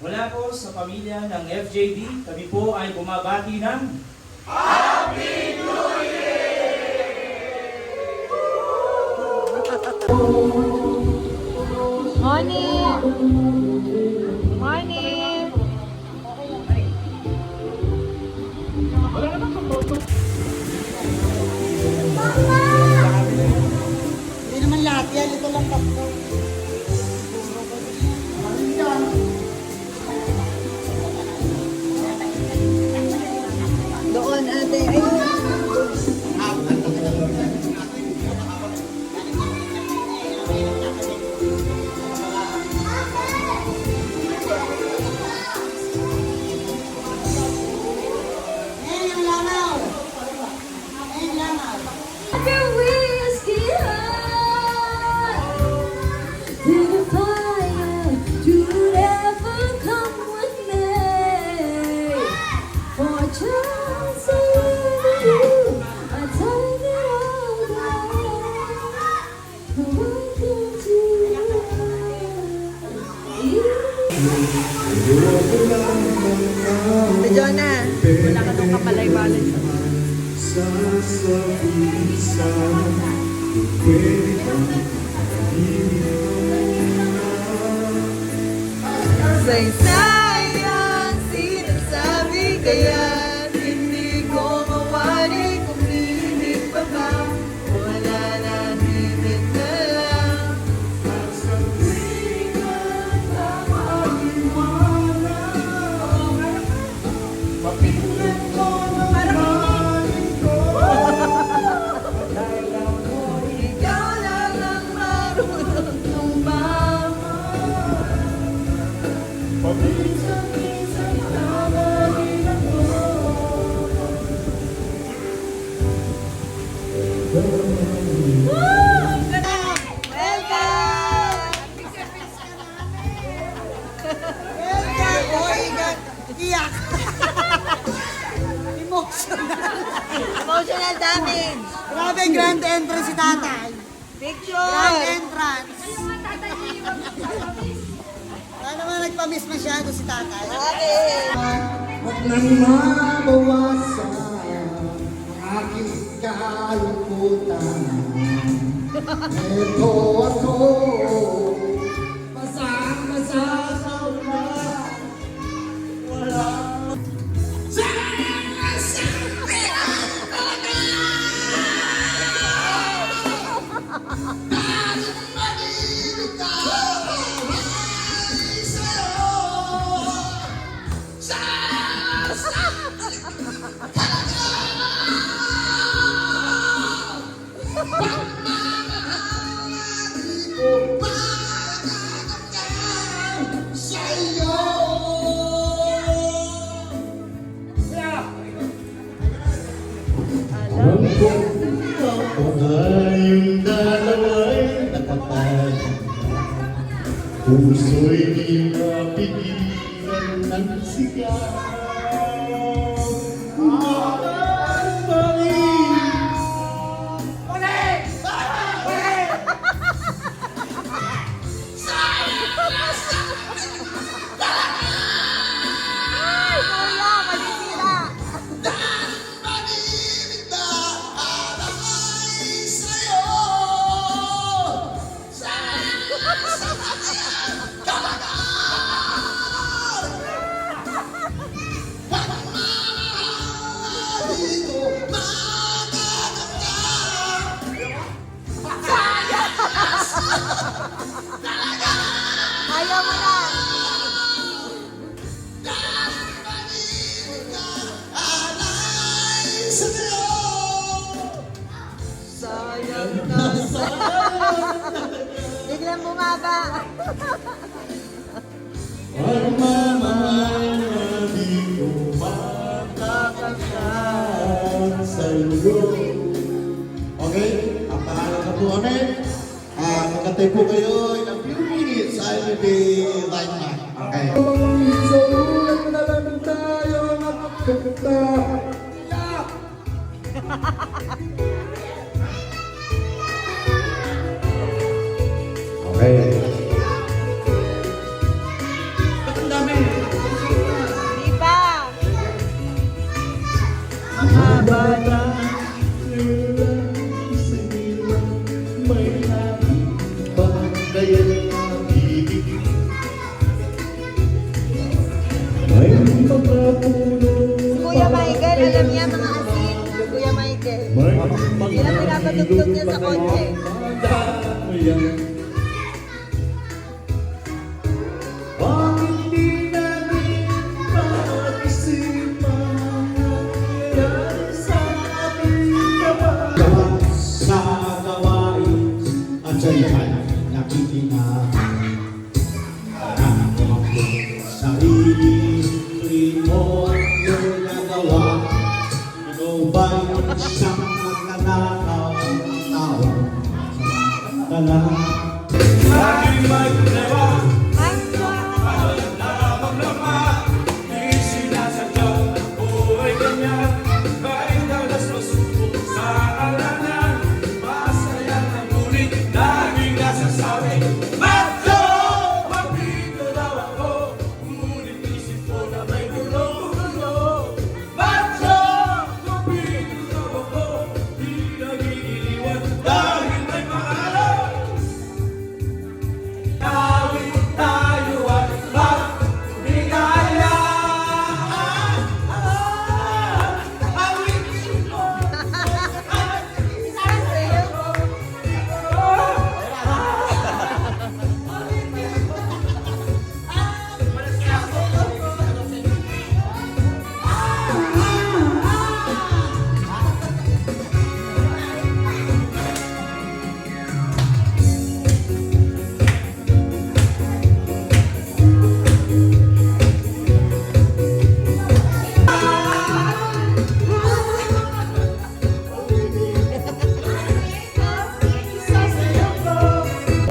Mula po sa pamilya ng FJD, kami po ay bumabati ng Happy New Morning! Morning! Hindi naman lahat yan, ito lang tatlo. Doon ate, ayun. Ate Jonah, wala ka nung kamalay-balay sa say ang sinasabi kaya hindi ko mawari kung hindi pa ba wala na himig na lang. Ikaw lang ang marunong tumama. Iyak! Emotional damage. Grabe, grand entrance si tatay. Grand Picture. entrance. Sana naman nagpa-miss masyado si tatay. Okay. Huwag nang mabawasan ang aking kalungkutan. Ito ako, basang-basa sa ulan. Wala. Tayong dalawa'y nakapag puso'y di mapigilan ng sigaw. Ayaw mo na. Sayang na sayang. Biglang bumaba. Pagmamahal na di ko makakasal sa'yo. Okay? Ang pangalan na po kami. Magkatay po kayo in a few minutes. I will be right back. Okay? Sa ulan na lang tayo magkakita. Okay. Ang dami. Yan yan mga asin, Kuya Michael. Yan ang pinapatugtog niya sa kotse. Bakit di namin pag-isipan yan sa ating gawa sa gawain at sa ikan nakikinabang sarili mo yung nagawa ano ba'y isang magnanakaw ng tao tala laging maglewa lamang naman di sinasadya ang buhay ganyan kahit dalas masubok sa alanan masaya na ngunit laging nasasabi Macho! Mapito daw ako ngunit isip ko na may gulo-gulo Macho! Mapito daw ako di nagigiliwan dahil may pangalan Awit tayo at magbigaya awitin mo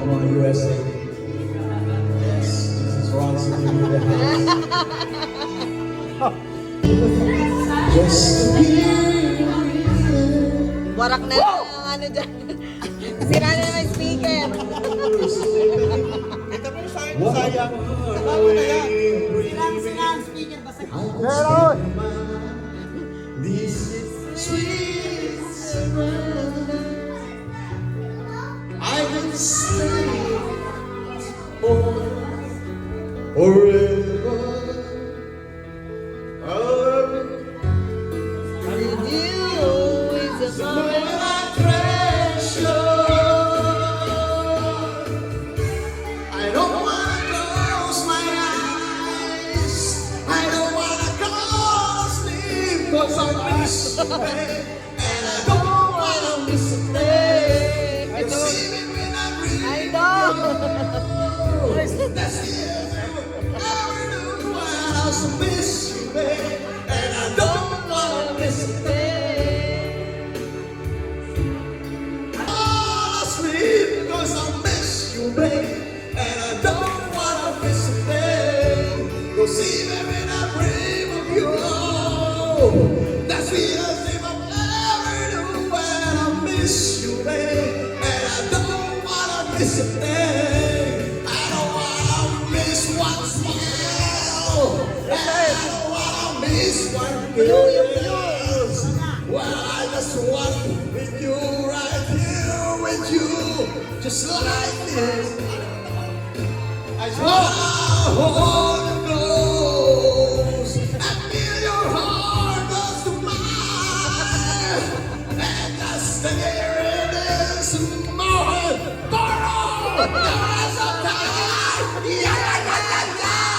mga USA. Yes, this is Ron singing with the hands. Just to hear Warak na lang ang ano dyan. Sira na naman speaker. sayang. Sila ang speaker, basta This is sweet surrender. I will stay forever. With you always a moment. My treasure. I don't wanna close my eyes. I don't wanna close sleep 'cause I miss you, babe. And I don't wanna miss a thing. You see me when I breathe. I know. That's the end. I do when I miss you, babe. And I don't wanna miss a thing. I sleep 'cause I miss you, babe. And I don't wanna miss a thing. Go see me when I dream of you. That's the only thing I'll ever do when I miss you, babe. And I don't wanna miss a thing. I don't wanna miss one smile. I don't wanna miss one kiss. Well, I just want with you right here with you, just like this. I just wanna hold you close and feel your heart goes to mine. And just here it is, more, the rest of time. Yeah, yeah, yeah, yeah.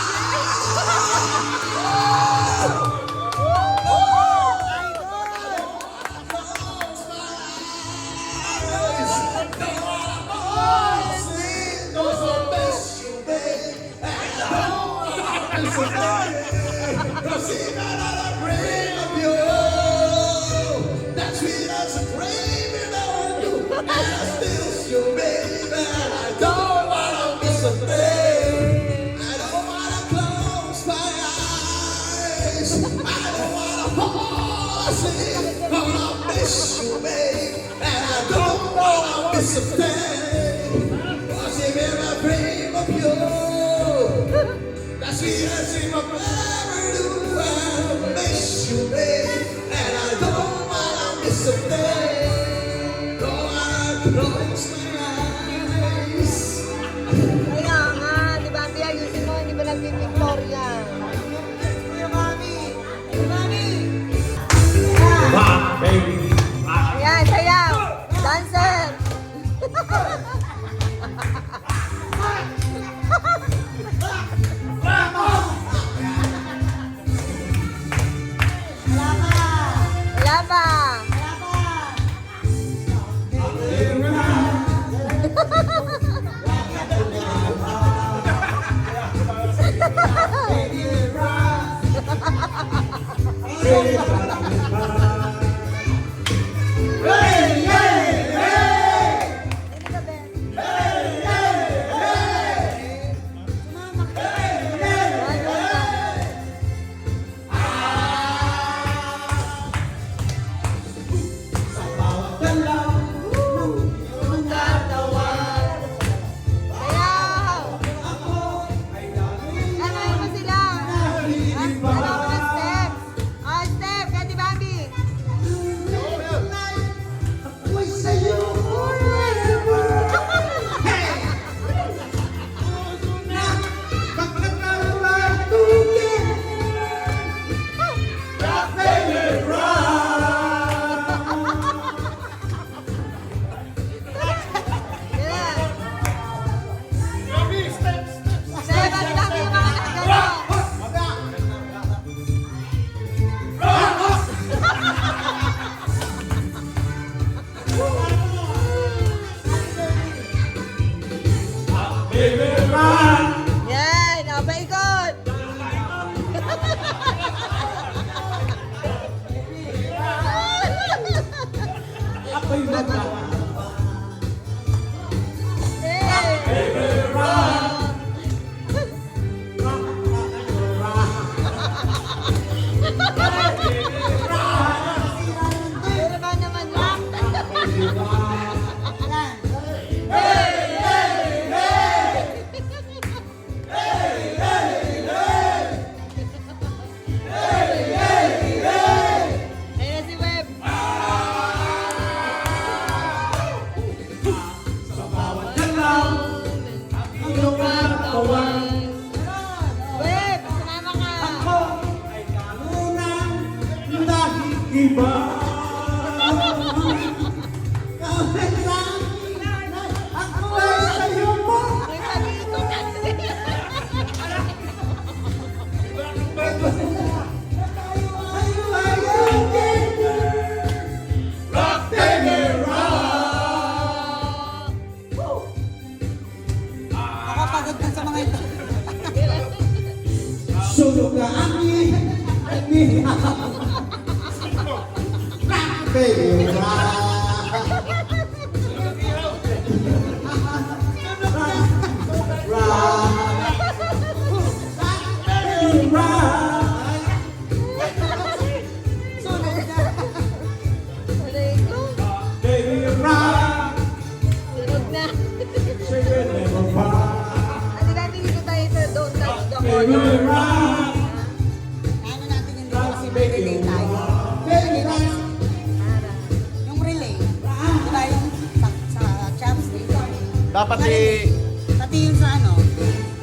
Miss a thing, 'cause even I dream of you. That's the sweetest dream I've ever do. I miss you, babe, and I don't wanna miss a thing. Don't wanna close my eyes. Kaya nga, di ba? Ayusin mo, hindi ba nag-Victoria? Kuya Mami! Kuya Mami! Yan, paikot. Ako'y mata. Pero ba naman lang? Ayan na si Web. Iyong katawan. Web, sumama ka. Ay kanunan dahil iba. Kahit lang ako ay sa'yo mo. May palikot kasi. Ako pagod na sa mga ito. Sulog ka ani. Baby, Palikot. Baby, rock. Sunog na. Say it never fall. Ano ba, dito tayo sa Don't Touch the Baby, Corner. rock. Ano natin yung dito kasi may relay tayo. Yung relay. Diba yung sa champs dito. Dapat Sa relay. Pati yung sa ano.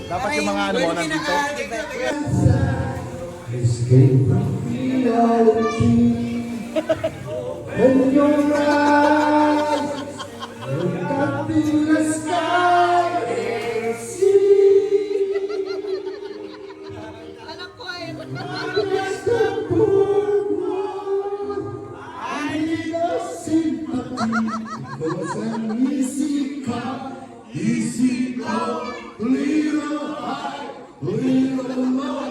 Dapat yung mga ano, yung nandito. escape from reality. Open your eyes, look up in the sky and see. Alam ko eh. Just a poor world. I need no sympathy, 'cause I'm easy come, little high, little low.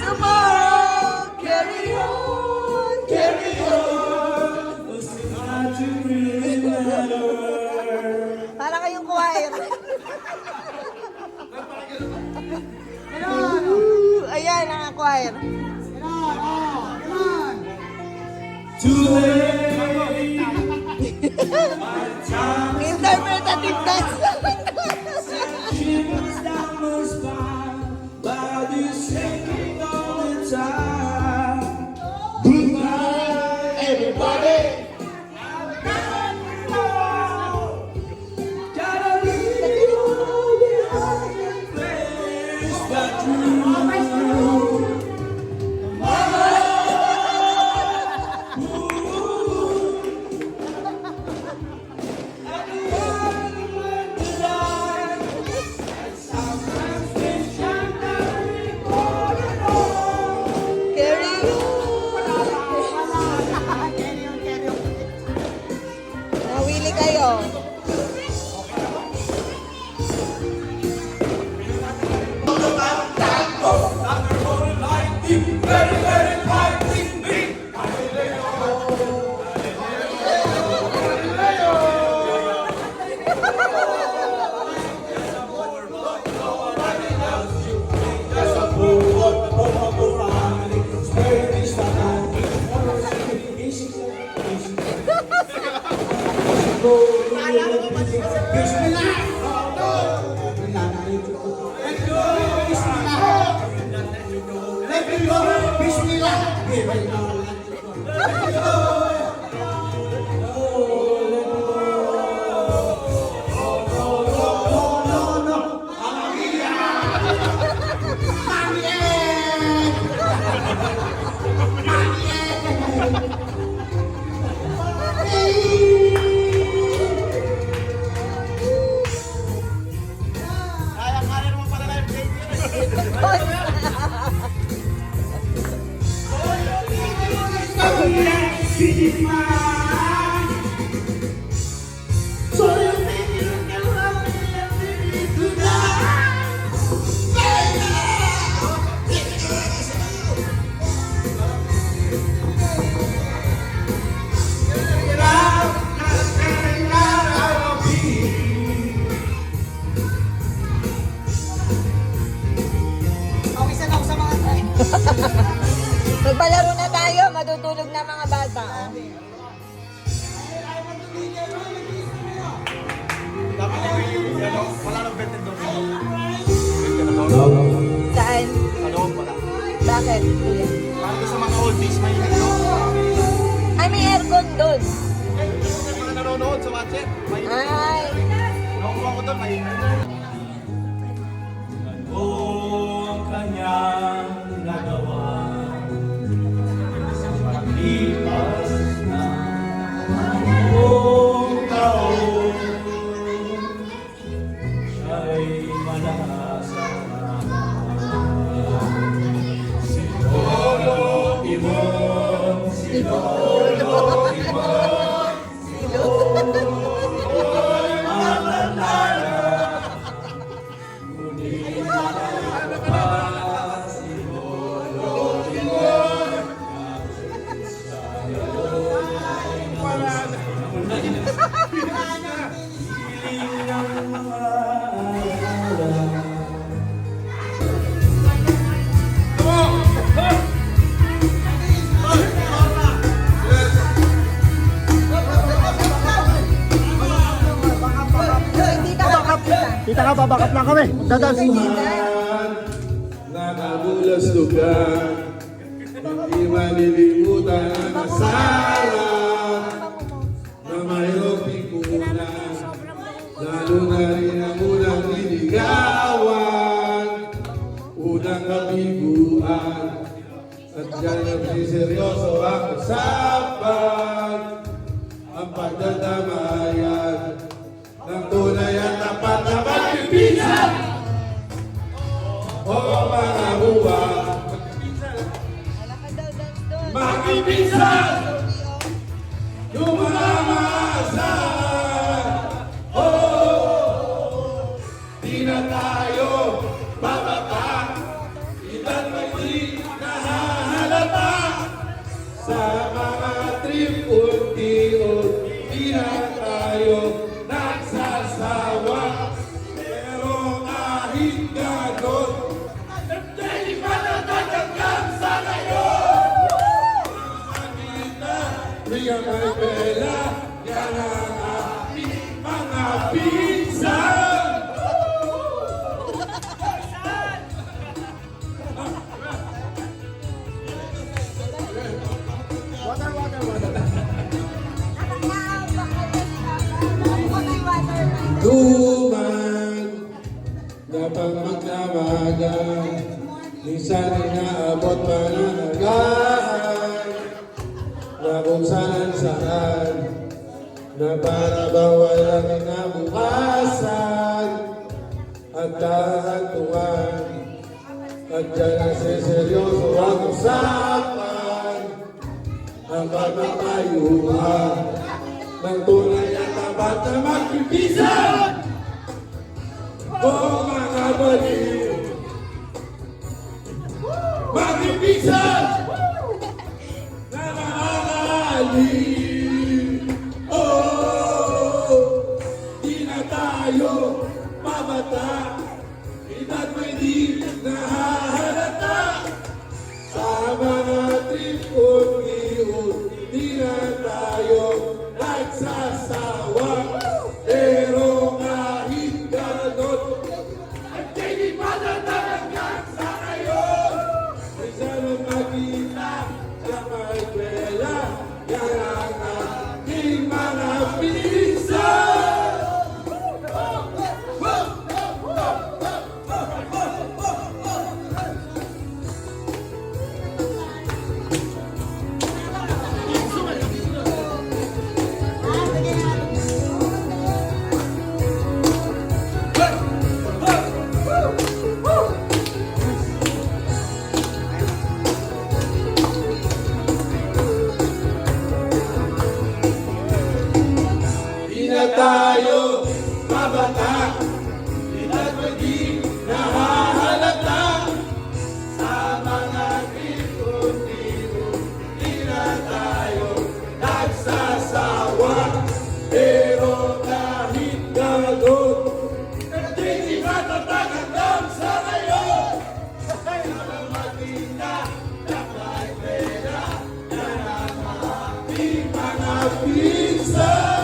Tomorrow, carry on, carry Para kayong choir. Ayan ang choir. Too late. Interpretative dance. Shivers down my spine, body's shaking all the time. Goodbye, everybody. Gotta leave you all behind in place but you. Carry you. Nawili kayo. Magpalaro na tayo, matutulog na mga bata. Oh. Saan? Bakit? Kuya? Para sa mga oldies, may ito. Ay, may aircon doon. Mga nanonood sa WhatsApp, may Ay, nakuha ko doon, may Ang kanyang nagawa sa paglipas na buong taon, siya'y malasan. Si Lolo Timon, si Lolo Timon, si Lolo'y malalala. Ngunit malapas si Lolo Timon, sa ngayon ay hiling ng mga alaala. hindi ka makapita. Kita ka, babakap lang kami. Dadaan. Nakabulastugan, hindi malilimutan ang asara na mayroong pikunan, lalo na rin ang unang niligawan, unang kabiguan, at dyan ang seryoso ang usapan, ang pagdadamayan ng tunay at tapat na pag-ibig. Oo, mga buwa, Wala ka daw dance doon. makipinsan, yung mga maasahan. Oh, di na tayo bababa, ilan may di nahahalata. Sa mga trip-unti-unti, di na tayo nagsasawa. Pero kahit ganon, hindi pa natatanggang sa ngayon. Ria Maybela, yan ang aking mga pinsan. Duman na pagmagdamagan, minsan inaabot pananagan, na kung saan na para bang walang inabukasan at kahantungan. At dyan ang seryoso ang usapan, ang pagkakayuhan ng tunay at tapat na magpipisan. O mga baliw, magpipisan na maaalim. Oh, di na tayo mabata, at may di nahahalata sa mga tripon-iyon. Di na tayo nagsasawa, pero kahit ganon at di matatalagang sa ngayon. May sanang makita sa magwela, yan ang aking mga pinsan. Di na tayo mabata, di na maging nahahalata sa mga tripon-iyon. Di na tayo nagsasawa, pero kahit ganon di matatag hanggang sa ngayon. Ay naman magina na may pera, yan ang aking mga pinsan.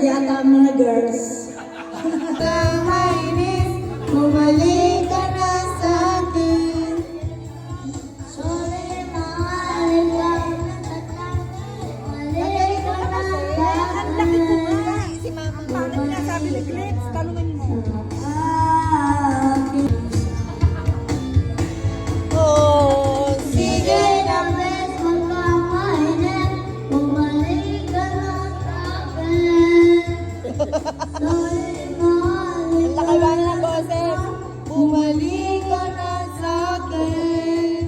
Yata ang mga girls. Kahainis, bumalik ka na sa akin. Sorry, mahal lang. Bumalik ka na sa akin. Ang laki ko nga. Si Mama, paano nga sabi ni Clips? Tanungin mo. Oh, sige na bes, magkakainis. Bumalik ka na sa akin. Sorry, mahal Ang laki ba ng boses? bumalik ka na sa akin.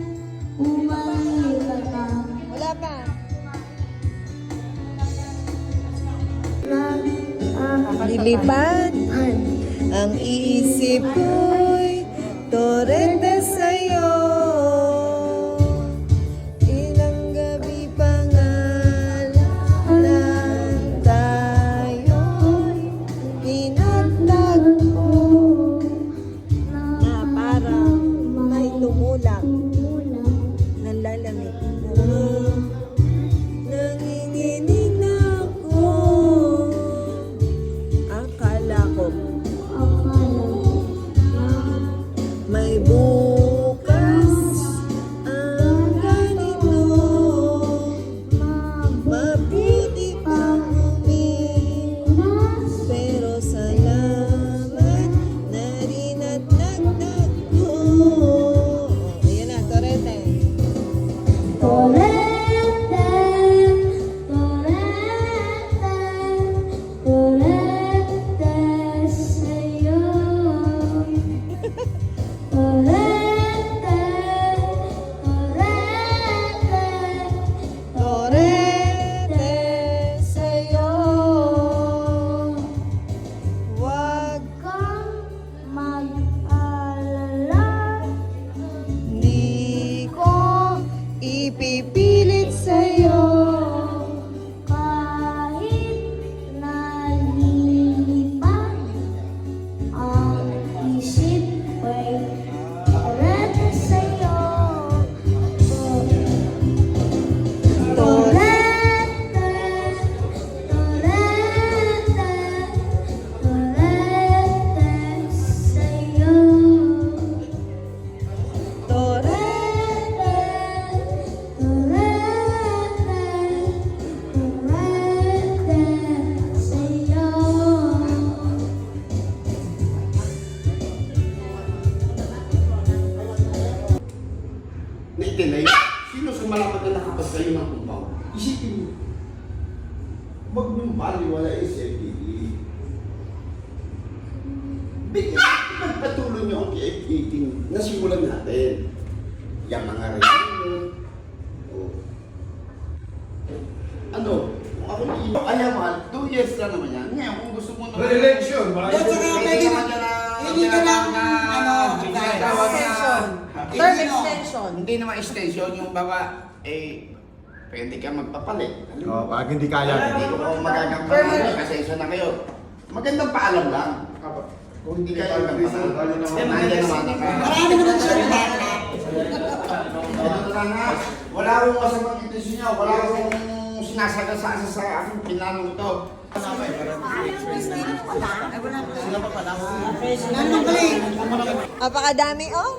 Bumalik ka na. Wala pa. Lilipad ang isip ko'y torente sa'yo. Ilang gabi pa nga lang tayo'y pinagtagpo na parang may tumulak ng lalamig na nanginginig ako. Akala ko may bukas Huwag mong baliwala sa FPD. Magpatuloy niyo ang FPD na simulan natin. Yung mga reunion. Ano? Kung ako hindi ayaw mo, 2 years lang naman yan. Ngayon, kung gusto mo naman... Re-election. At saka pwede na, hindi ka lang, extension. Term extension. Hindi naman extension, yung baba, pwede ka magpapalit. Oh, pag hindi kaya. Hindi ko magagampanan kasi isa na kayo. Magandang paalam lang. Kung hindi kayo magagampanan, nandiyan naman ako. Marami naman siya naglalap. Ito na nga, wala akong masamang intensyon niya, wala akong sinasagasasa sa aking pinanong ito. Nandun pala eh. Napakadami, oh.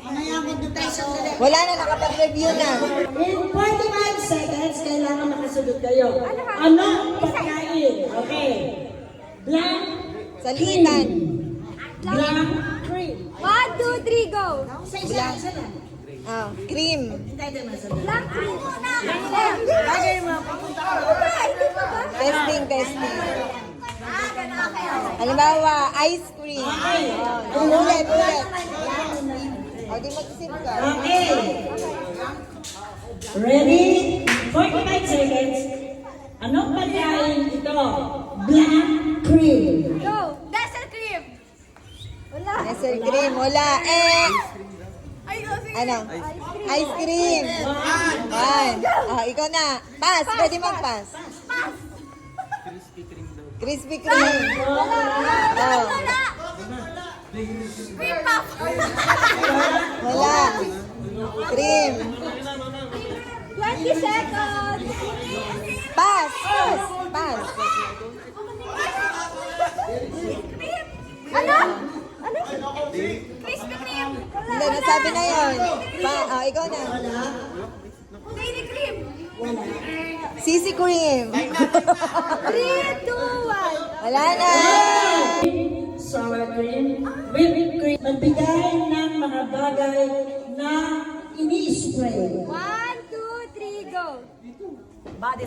Mamaya mag-depression sila. Wala na, nakapag-review na. In 45 seconds, kailangan makasunod kayo. Ano pagkain? Okay. Blank, Salitan. blank, cream. 1, 2, 3, go! Isa lang. Oh, cream. Blank cream. Bagay mo. Hindi pa ba? Testing, testing. Ganun kayo. Halimbawa, ice cream. Oh, ulit. O, di mag-isip ka. Okay. Ready? 45 seconds. Anong pagkain ito? Blank, cream. Go! Dessert cream! Wala. Nestle cream, wala. Ay, go, sige. Ano? Ice cream. One. Oh, ikaw na. Pass. Pwede mag-pass. Krispy Kreme. Oh. Wala. Cream puff. Wala. Cream. 20 seconds. Pass. Pass. Pass. Cream. Ano? Ano? Krispy Kreme. Wala. Hindi, nasabi na yun. Oh, ikaw na. Dairy cream. Sisi Cream. 3, 2, 1. Wala na. Sour cream, whipped cream. Magbigay ng mga bagay na ini-spray. 1, 2, 3, go! Body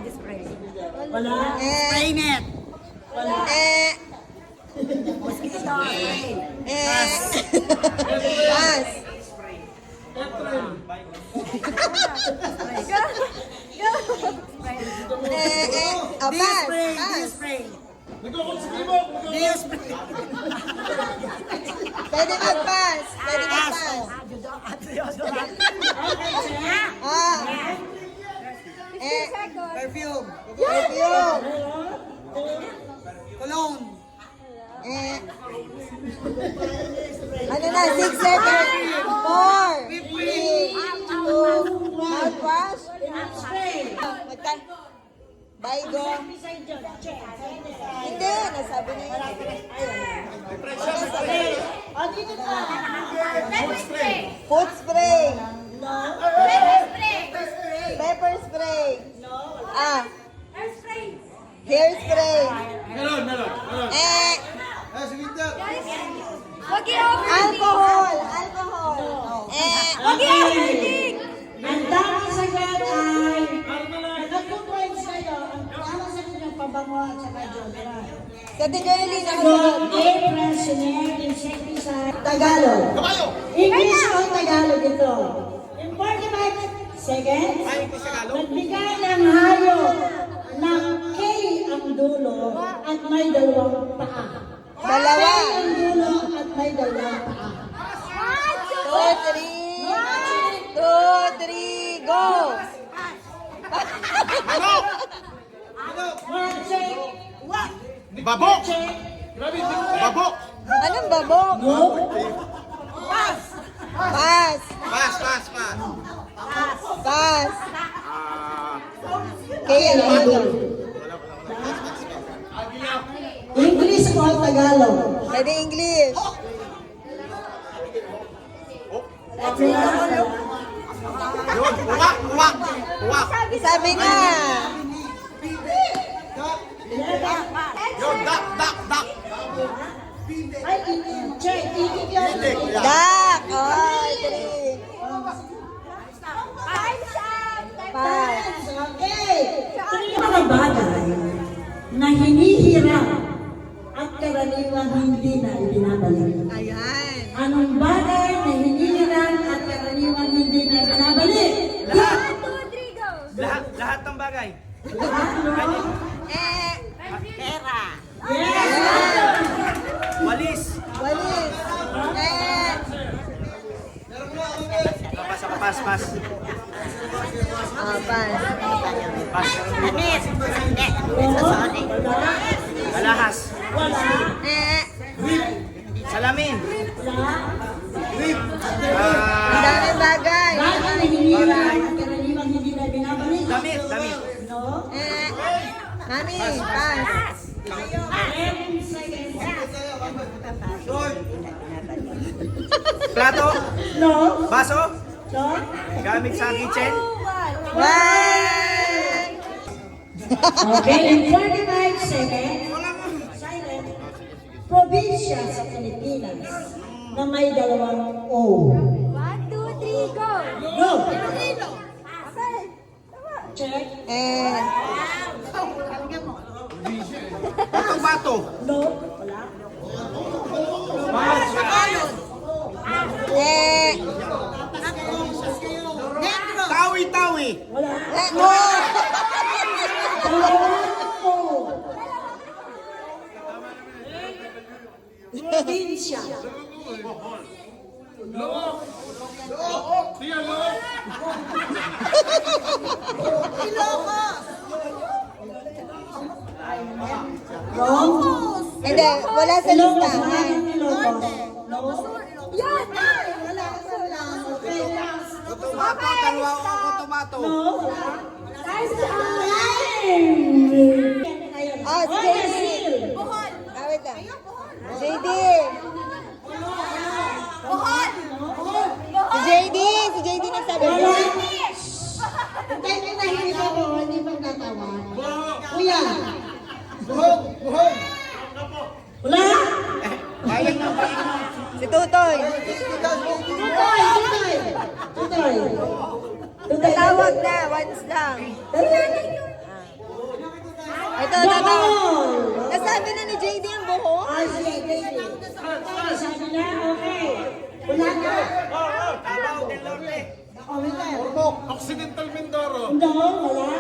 spray. Wala. Eh. net. Eh. Pass. Oh, pass. Pass. Pwede mag-pass. Pwede mag-pass. Ah. 15 seconds. Perfume. Perfume. Cologne. Ano na? 6 seconds. 4, 3, 2, mouthwash. Baigo. Hindi, nasabi na yun. O, dito na. Pepper spray. Food spray. Pepper spray. Pepper spray. Ah, Hair spray. hairspray. Eh, Guys, wag i-overthink. alcohol. Alcohol. Eh, Wag i-overthink. Ang tamang sagot ay nag-2 points kayo. Ang tamang sagot yung pabango at saka deodorant. sa Tijoyli, So, nakasunod. air freshener, insecticide, Tagalog. English o Tagalog ito. In 45 seconds, magbigay ng hayop ng K ang dulo at may dalawang paa. Dalawa. K ang dulo at may dalawang paa. 2, 3, go. One, check. Babok! Check. Babok! Anong babok? Go. Pass. Pass, pass, pass. Pass. Kaya ano? English o Tagalog? Pwede English. Yun, uwak, uwak, uwak. Sabi na. Yun, dak, dak, dak. Ay, check. Itik yun. Dak. Oh, 3. Time's up. 5. bagay na hinihirap at karaniwang hindi na ibinabalik? Ayan. Anong bagay na hinihirap at karaniwang hindi na ibinabalik? One, two, three, go. Lahat ng bagay. Lahat, no? Pera. Yes! Walis. Walis. Pas. Pas. Pas. Anis. Hindi. Oo. Wala. Alahas. Wala. Salamin. Wala. Ang daming bagay. Bagay na hinihirap at karaniwang hindi na ibinabalik? Damit. No? Mami, pass. 10 seconds. Plato. No? Baso. No? Gamit sa kitchen. One. Okay, in 45 seconds, silent, probinsya sa Pilipinas na may dalawang O. One, two, three, go. Go! Okay. Check. Bato. No? Wala. Tawi. Wala. Mo. Dalawang O. Probinsya. Wrong. Hindi, wala sa Ilocos. lista. Wala ng Ilocos. No? Yan! Tomato. No? Wala. Nice job! Ah, si Okay, JD. seal. Wait lang. JD. Si JD nagsabi. Wala. Hintay ko na hindi ako, hindi pa natawa. Kuya. Wala. Si Tutoy. Tutoy. Tatawag na, once lang. Ito. Bawal. Nasabi na ni JD ang buhok. Ay, sige, sige. Okay, sabi niya, okay. Wala ka. Occidental Mindoro. No, wala.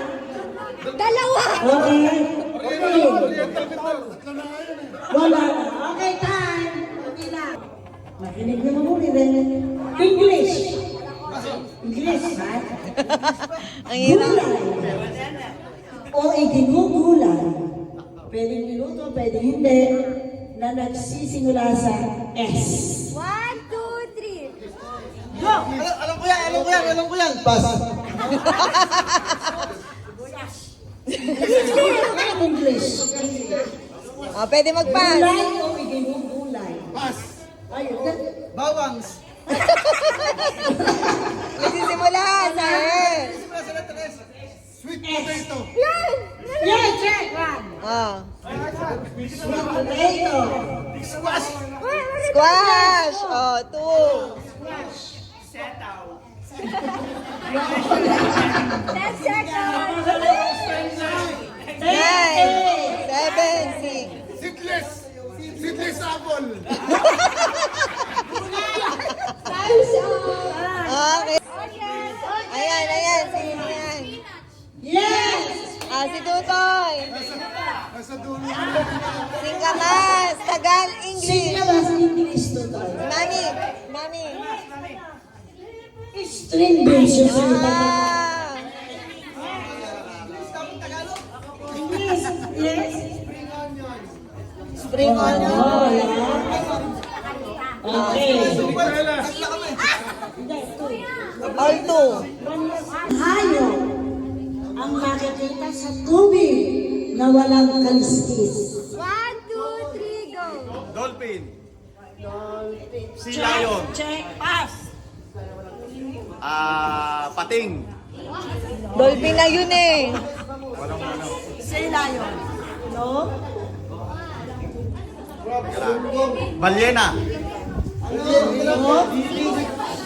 Dalawa! Okay. Okay. Oriental Mindoro. Tatlo na nga yun eh. Wala na. Okay, time. Okay na. Makinig na mabuti rin. English. English, ha? Ang hirap. Gulay. O iginugulay. Pwedeng minuto, pwedeng hindi. Na nagsisimula sa S. One, two, three. Alam ko yan. Pass. English. Oh, pwede mag-pass. Gulay o iginugulay. Pass. Ayun. Bawangs. Nagsisimula sa S. Sweet potato. Yeah, check. One. Oh. Sweet potato. Squash. Squash. Oh, 2. 10 seconds. 9. 7. 6. Seedless. Seedless apple. Time's up. Okay. Okay. Ayan. Sino yan? Yes. Si Tutoy. Nasa dulo. Singkamas. Tagal. Sige English. na ba sa English to to? Mami. String based yung salita. Ah. English. Yes. Spring onion. Oh, yeah. Okay. All 2. Hayop ang nakikita sa tubig na walang kaliskis. One, two, three, go. Dolphin. Sea lion. Check. Pass. Pating. Dolphin na yun eh. Say lion. No? Balyena. No?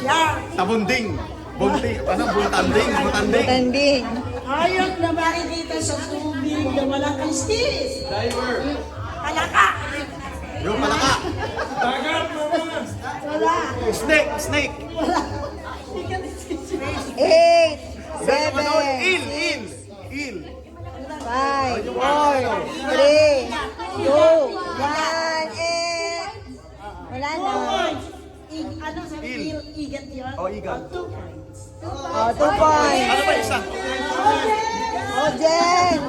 Yeah. Tabunding. Bunti. Ano? Butanding. Tanding. Hayop na makikita sa tubig na walang kistis. Palaka. Yung palaka. Wala. Snake. 8, 7, Il. 5, 4, 3, 2, 1, and... Wala na. Ano sa igat yun? Igat. 2 points. Oh, 2 points. Ano ba isa? Oh, Jen.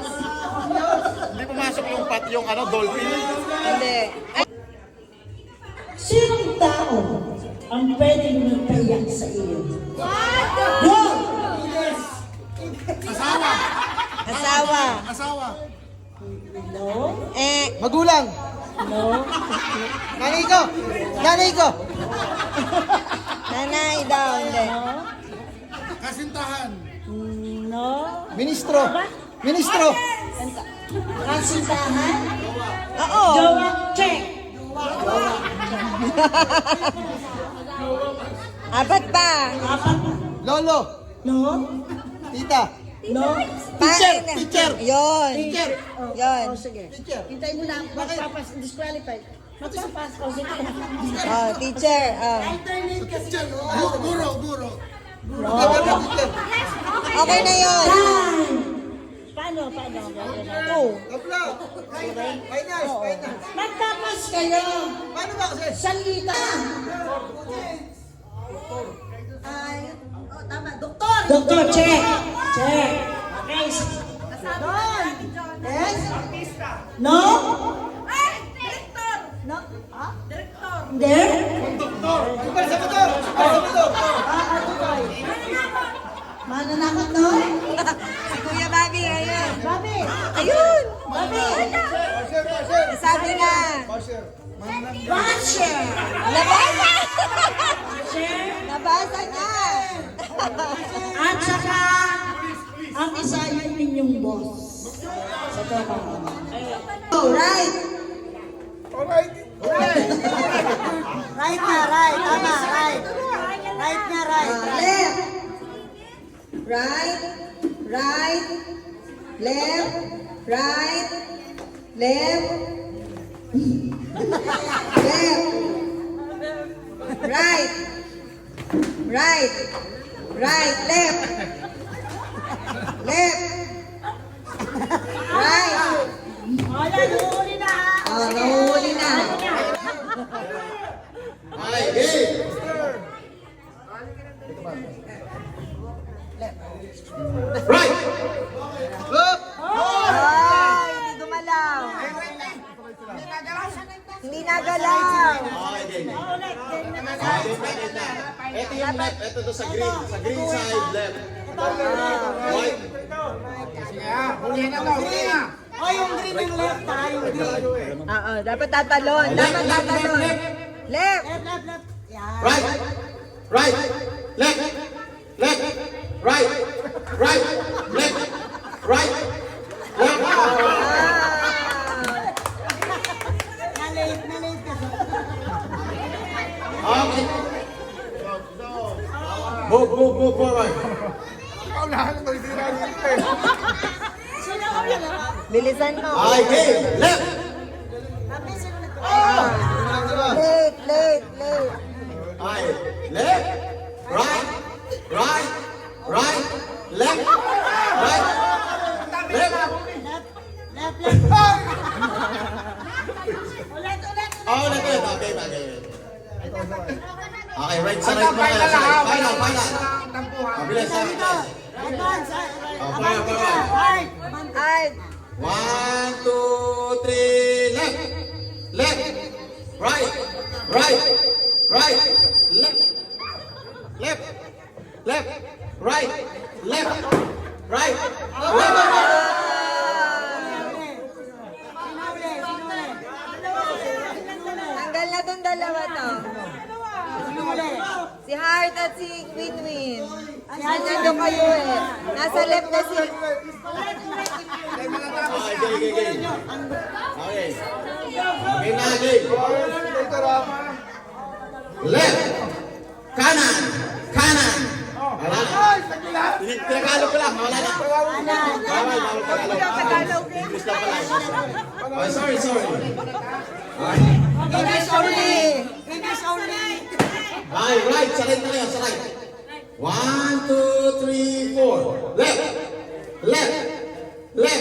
Hindi pumasok yung dolphin. Hindi. Sinong tao ang pwedeng magpayak sa iyo? Go! Asawa. No? Magulang. No? Nanay ko. Nanay daw, hindi. Kasintahan. No? Ministro. Kasintahan? Oo. Jowa, check! Apat pa. Apat na. Lolo. No? Tita. No? Teacher. Yon. Yon. Oh, sige. Hintayin mo na. Magpapas, disqualified. Magpapas. O, sige. Oh, teacher. Oh. Alternate kasi. Guro. Okay na yun. Time! Paano? Magpapas kayo. Paano ba kasi? Salita. Tama, doktor. Doktor, check. Check. Okay. Yes? No? Director. No? Ha? Director. Hindi? Mananakot, no? Si Kuya Bobby, ayun. Babi. Ayun. Babi. Sabi na. Basher. Nabasa. Basher. Nabasa na. At saka, ang isa yun ninyong boss. Sa trabaho. Oh, right. Right na, right. Tama, right. Right niya, right. Left. Right. Left. Right. Left. Right. Left. Right. Wala, nuhuli na. Oh, nahuli na. Ay, hey! Right! Up! Ay, hindi gumalaw. Hindi nagalaw. Ito yung left, ito to sa green side, left. Right? Oh, yung green yung left, ha? Yung green. Oo, dapat tatalon. Left. Left, left. Yan. Right! Left! Right! Left! Na-late ka. Okay. Move forward. Bilisan mo. Okay, left! Late. Ay, left! Right! Left! Ulit. Oh, ulit. Okay. Okay, right sa right mo kaya. Final. Mabilis. Advance, Forward. right. Ay, 1, 2, 3, left, right, right, left, right, left. tanggal na tong dalawa to. Si Heart at si Queen. Nandito kayo eh. Nasa left na si... Okay. Left, kanan. Wala na. Tinagalog ko lang, wala na. Tagalog. English lang pala. Oh, sorry. Ay. English only. English only. Ay, right. Sa right na kayo, sa right. 1, 2, 3, 4. Left. Okay.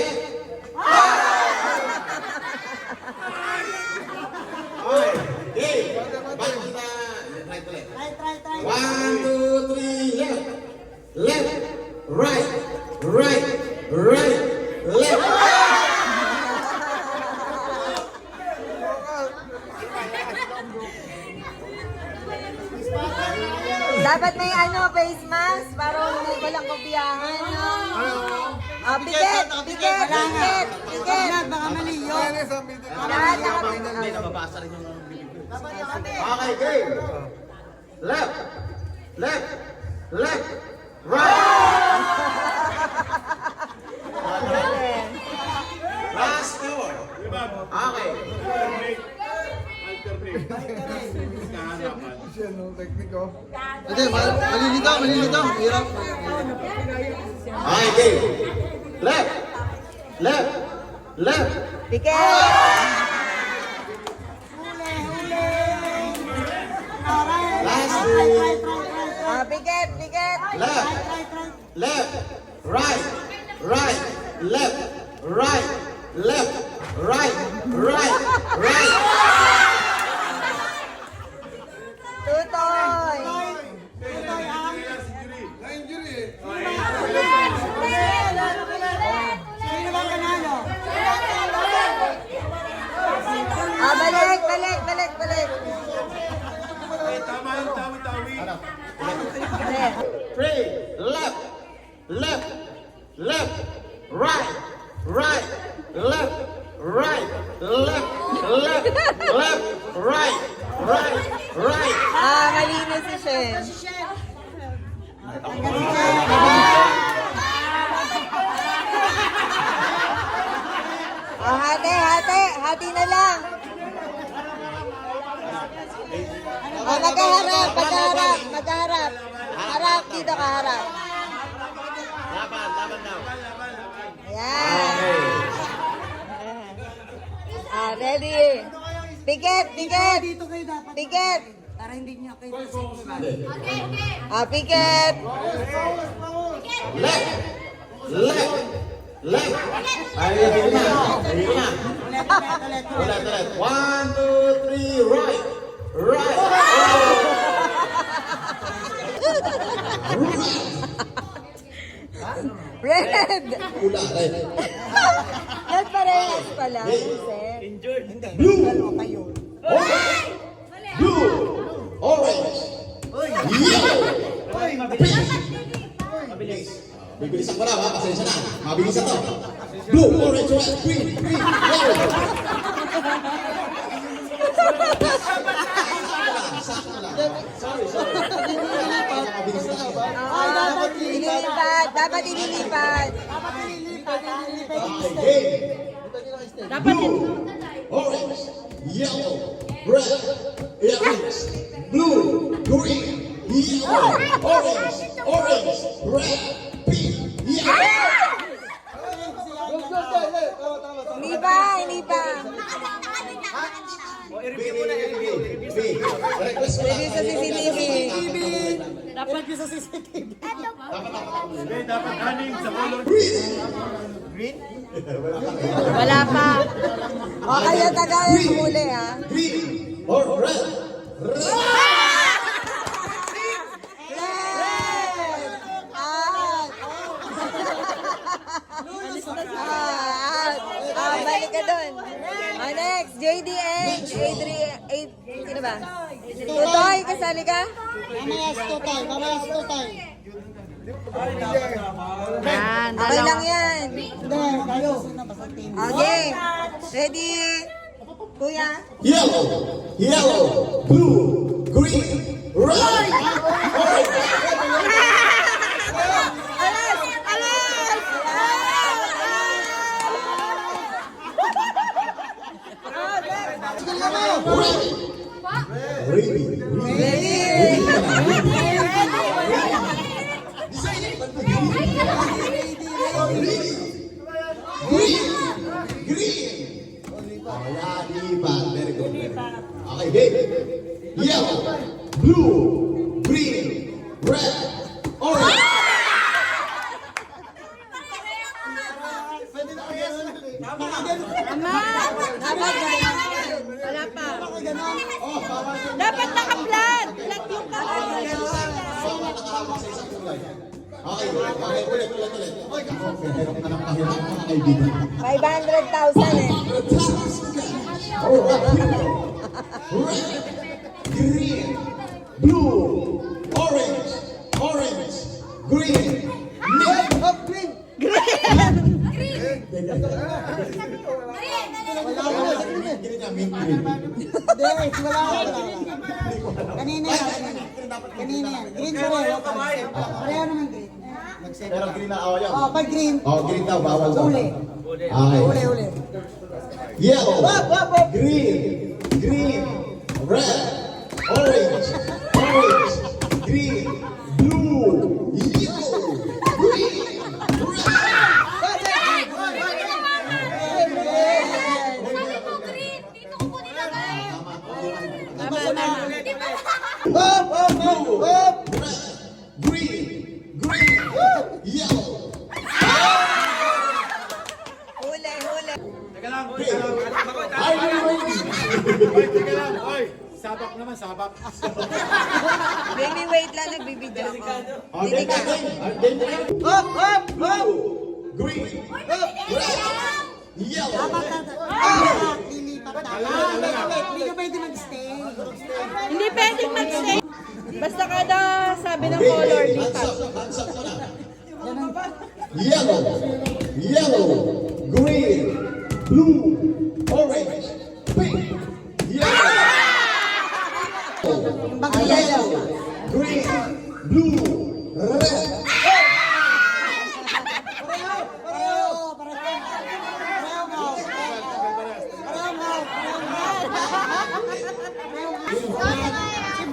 Okay. Balik kita. Right ulit. Try. 1, 2, 3, left, right, left. Dapat may face mask para hindi walang kopiyahan. No? Pikit. Baka mali yun. Hindi, nababasa rin yung okay, game. Left, right. Last door. Okay. Hindi, malilito. Hirap. Okay, game. Left. Pikit. Last two. Pikit. Left, right, left, right. Tutoy. Sino bang nanalo? Balik. Three, left, right, left, right. Malinis si Shen. Hati na lang. Magharap. Harap, dito ka harap. Laban daw. Ayan. Ready. Pikit. Dito kayo dapat. Pikit. Para hindi niya kayo. Pikit. Left. Ay, hindi na. Ulit. 1, 2, 3, right. Red. Ula, right. Nagparehas pala. Blue, orange, yellow, pink. Bibilisan ko na, ha? Pasensya na. Mabilisan to. Blue, orange, red, green, yellow. Sorry. Mabilis na siya. Dapat ililipat. Blue, orange, yellow, red, blue, green, yellow, orange, red, pink, yellow. Hindi pa. Review sa CCTV. Dapat yung sa CCTV. Wala pa. O kayo tagayan muli ha. Green or red? Balik ka dun. Next, JDH, Adrian, sino ba? Tutoy, kasali ka? Okay lang yan. Okay. Ready? Kuya? Yellow, blue, green, red, orange. game. Yellow, blue, green, red, orange. Wala pa. Dapat naka-flat. Flat yung kamay. Bawal nakahawak sa isang kulay. Okay, ulit. Hirap ka ng pahirap mga kaibigan. 500,000 eh. Red, green, blue, orange, green, green. Green niya, mint green. Hindi, wala. Kanina yan. Green pa rin. Pareho naman green. Pero green na ayaw. Oh, pag green. Oh, green daw, bawal daw. Uli. Okay. Uli. Yellow, green, red, orange, green, blue, yellow, green, red. Blue, red, green, yellow. Huli. Are you ready? Sabak naman, sabak. Baby, wait lang. Nagbibidyo ako. Okay, blue, green, red, yellow. Lilipat na. Hindi ka pwede mag-stay. Hindi pwedeng mag-stay. Basta kada sabi ng color, lipat. Hands up muna. Yellow, green, blue, orange, pink, yellow, green, blue, red.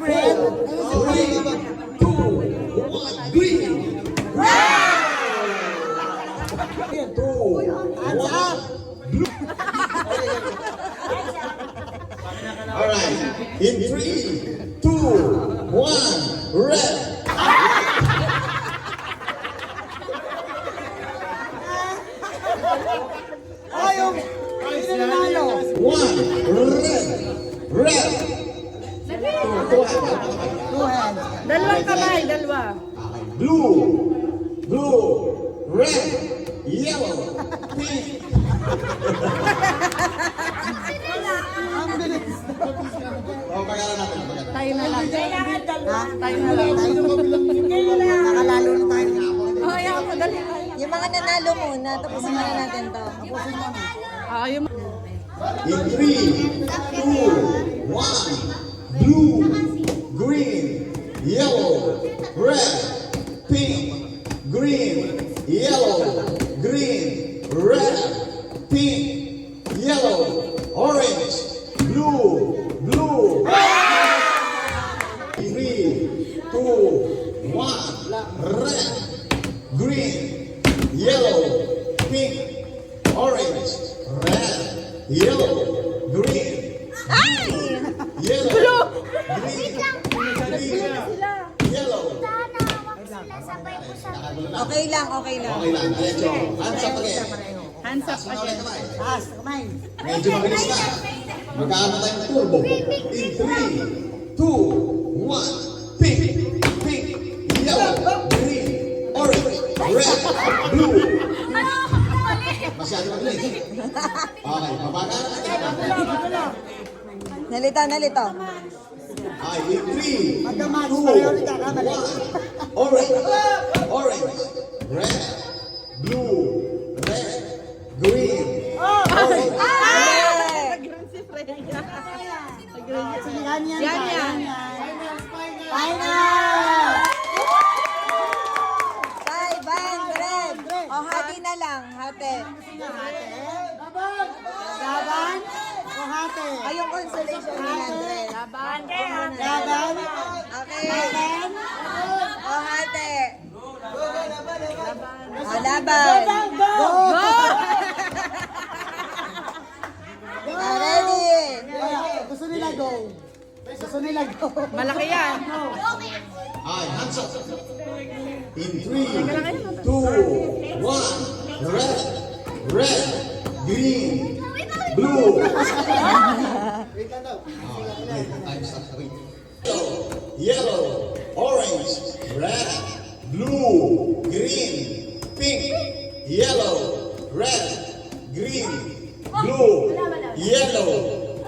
Bread. 3, 2, 1, green. 2, 1, blue. All right. In 3, 2, 1, red. Ayaw. Hindi na nanalo. 1, red. Two hands. Dalawang kamay, dalawa. Blue, red, yellow, pink. Ang bilis. Pagalan natin. Tayo na lang. Ha? Tayo na lang. Nakalalo na tayo. Oh, ayaw ko, dali. Yung mga nanalo muna, tapusin na natin to. Ah, yung... In 3, 2, 1, blue, green, yellow, red, pink, green, yellow, green, red, pink, yellow, orange, blue. 3, 2, 1, red, green, yellow, pink, orange, red, yellow, green, yellow, green, yellow. Okay lang. Okay lang, diretso. Hands up again. Hands up again. Taas, kamay. Medyo mabilis na. Magkakaroon tayo ng turbo. In 3, 2, 1, pink, yellow, green, orange, red, blue. Masyado mabilis. Okay, papagana natin. Nalito. Ay, in 3, 2, 1, Magkamatch, pareho rin kakamali. orange, red, blue, red, green, orange. Si Freya. Yan. Final! 500. O, hati na lang. Hati. Laban o hati? Ay, yung consolation ni Andre. Laban. Laban? Okay. O, hati. O, laban. Go! Ready. Gusto nila go. Gusto nila go. Malaki yan. Aye, hands up. In 3, 2, 1. Red, red, green, blue. Wait lang daw. Time's up. Wait. Yellow, orange, red, blue, green, pink, yellow, red, green, blue, yellow,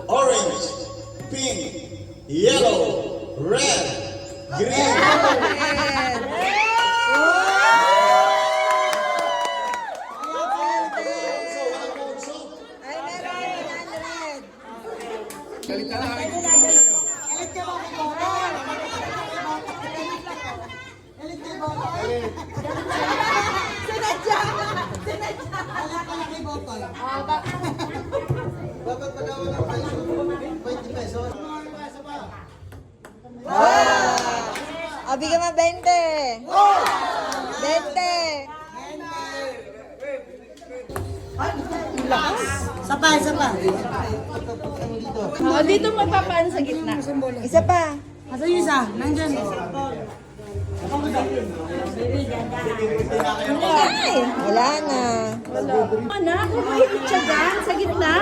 orange, pink, yellow, red, green. Ay, meron 100. Galit ka ba kay Boto? Galit kay Boto? Sinadya! Wala ka na kay Boto. Dapat pagawa ng presyo. 20 pesos. Wow! O, bigyan mo 20. 20. Sapa, sapa. O, dito magpapaan sa gitna. Isa pa. Asan yung isa? Nandyan. Ay, wala na. Anak, kumahigit siya dyan sa gitna.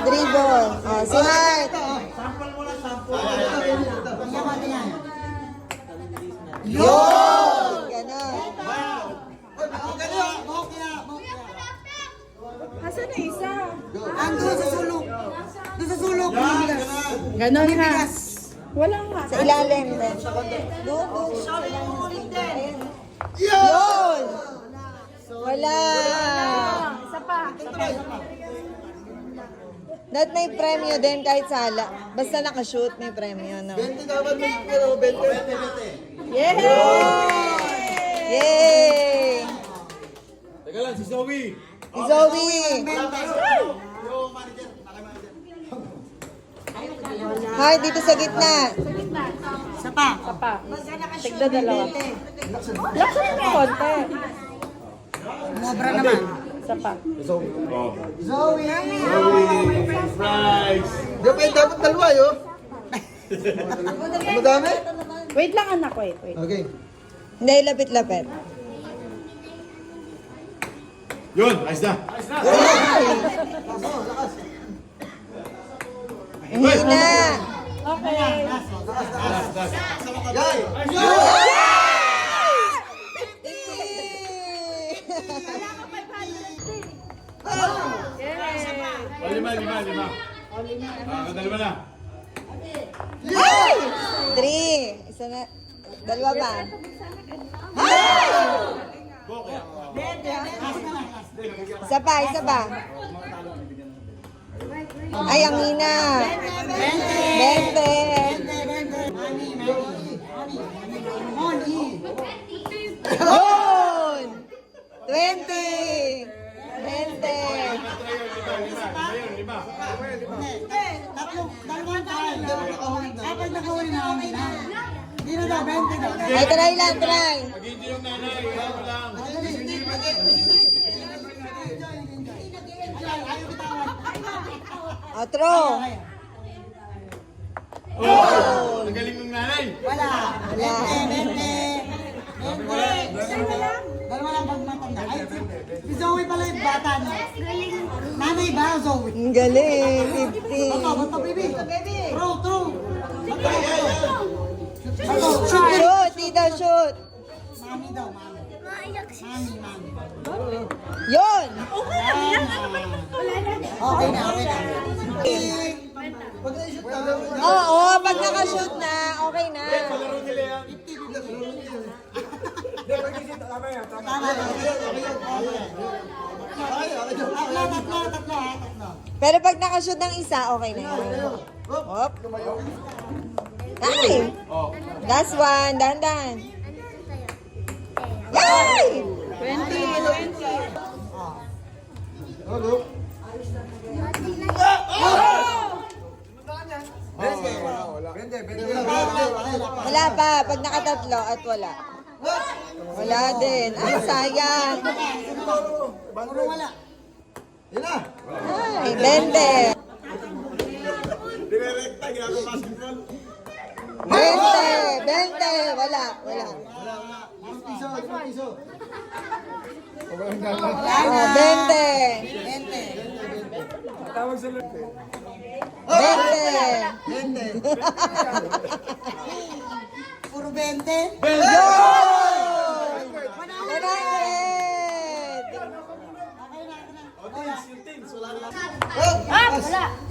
Dribble. O, si Heart. Yun! Ganon. Asan na isa? Andun sa sulok. Doon sa sulok. Ganon ha. Wala nga. Sa ilalim din. Doon, doon. Yun! Wala. Isa pa. That may premyo din kahit sala. Basta nakashoot, may premyo, no? 20 dapat mo, pero 20. Yay! Yay! Teka lang, si Zoe. Si Zoe! Hi, dito sa gitna. Sapa. Isa pa. Tigda dalawa. Laksan mo konti. Mobra naman. Isa pa. Zoe. Dapat dalawa yun. Madami? Wait lang anak, wait. Okay. Hindi, lapit-lapit. Yun, ayos na. Hindi na. Okay. Yay! O, lima. Kadalawa na. Ay! 3. Isa na. Dalawa pa. Isa pa, isa pa. Ay, ang hina. 20. Yun! 20. 20. Dalawang tayo. Kapag nakahuli na kami na. Hindi na daw, 20 daw. Ay, try lang, try. Hindi yung nanay. Ayaw lang. Outro. Oh! Ang galing ng nanay. Wala. Wala. 20. Dalawa lang pag matanda. Ay, si Zoe pala yung bata no? Nanay ba, Zoe? Ang galing. 50. Bato, baby. Throw. Shoot, tita, shoot. Mami daw, mami. Mami. Yun. Okay na. Oo, pag nakashoot na, okay na. Tatlo. Pero pag nakashoot ng isa, okay na yun. Hop. Ay! Last one, dahan-dahan. Yay! 20. Wala pa, pag nakatatlo at wala. Wala din. Ay, sayang. Puro wala. Yun na. Ay, 20. 20. Wala. Piso, 5 piso. Oh, 20. 20. Puro 20.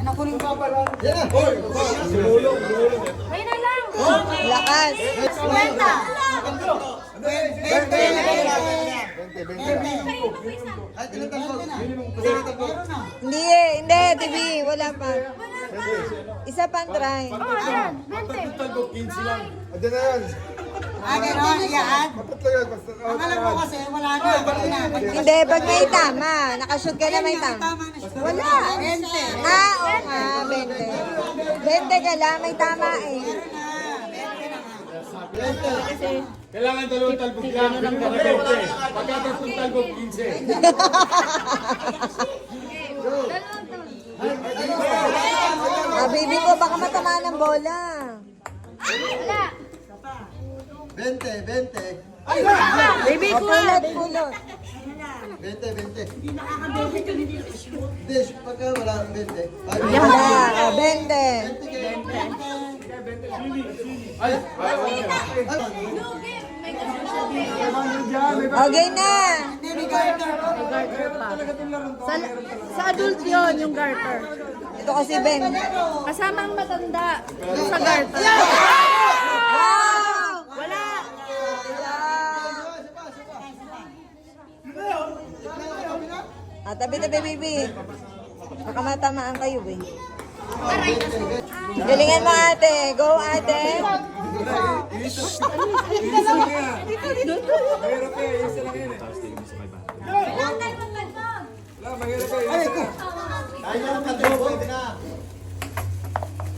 Ano ko rin? Yan na. Lakas. 20. Hindi, TV. Wala pa. Isa pang try. Ate na yan. Gano'n, iyaan. Tatlo yan. Basta. Ang alam ko kasi, wala na. Balik na. Hindi, pag may tama. Nakashoot ka na may tama. Wala. 20. Oo nga, 20. 20 ka lang, may tama eh. Kailangan dalawang talbog lang. Ng 20. Pagkatapos ng talbog, 15. Baby ko, baka matama ng bola. 20. Baby ko, pulot. 20. Dish, pagka wala 20. Wala, 20. Okay na. Sa adult yon yung garter. Ito kasi Ben. Kasama ang matanda sa garter. Wow! Wala. Tabi-tabi, baby. Baka matamaan kayo, eh. Galingan mo, ate. Go, ate.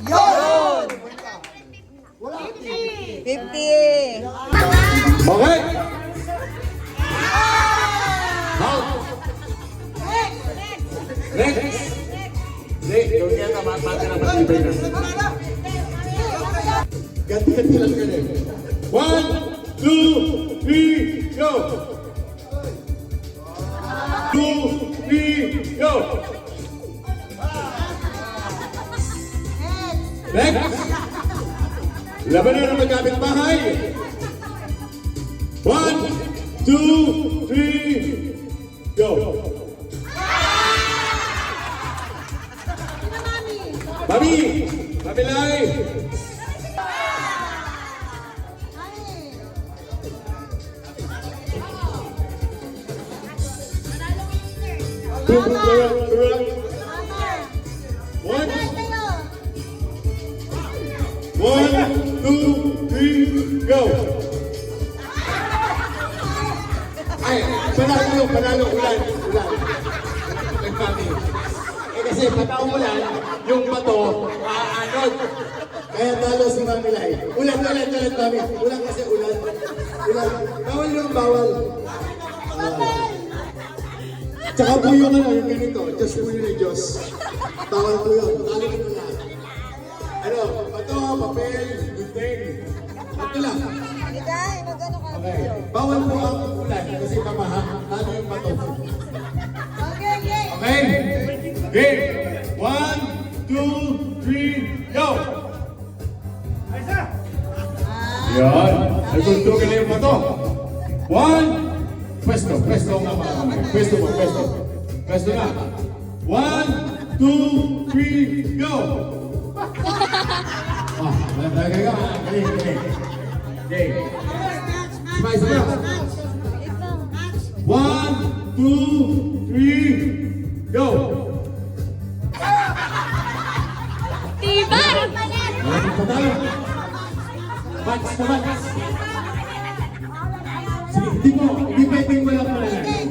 Yun! 50. Okay. Next. Yung kaya naman, mati na matibay na. Ganti lang ka rin. 1, 2, 3, go! 2, 3, go! Next! Laban na ng magkabit bahay. 1, 2, 3, go! Babi! Babilay! One, 2, 3, go! Ay, panalo, ulan. Nagpati. Kasi pataong ulan, yung bato, aanod. Kaya talo si Mamilay. Ulan, Mami. Ulan kasi ulan. Bawal. Tsaka po yung yung ganito, Diyos po yun ay Diyos. Bawal po yun, talo ko na. Ano, bato, papel, good thing. Ito lang. Bigay, magano ka. Okay. Bawal po ang ulan kasi pamaha. Talo yung bato. Okay? Game. 1, 2, 3, go! Yan. Nagtuntugan na yung bato. 1. Pwesto nga mga. Pwesto na. 1, 2, 3, go! Lagay ka. Galing. Okay. Sabay. 1, 2, 3, go! Patalo. Bats. Sige, hindi pwedeng walang malalaman.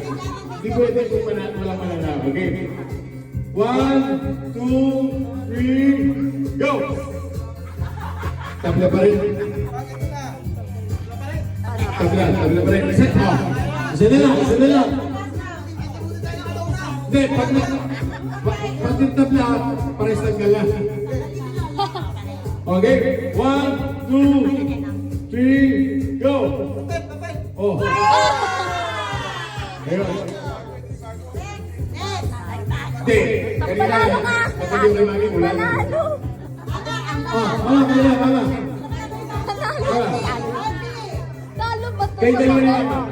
Hindi pwedeng kung walang malalaman. Okay? 1, 2, 3, go! Tabla pa rin. Tabla pa rin. Isa na lang. Hindi, pag yung tabla, pares lang gala. O, Okay, 1, 2, 3, go! Oh. Ayun. Hindi. Kanina, katabi ko namin ulan. Mama. Kayo dalawa ni Mama.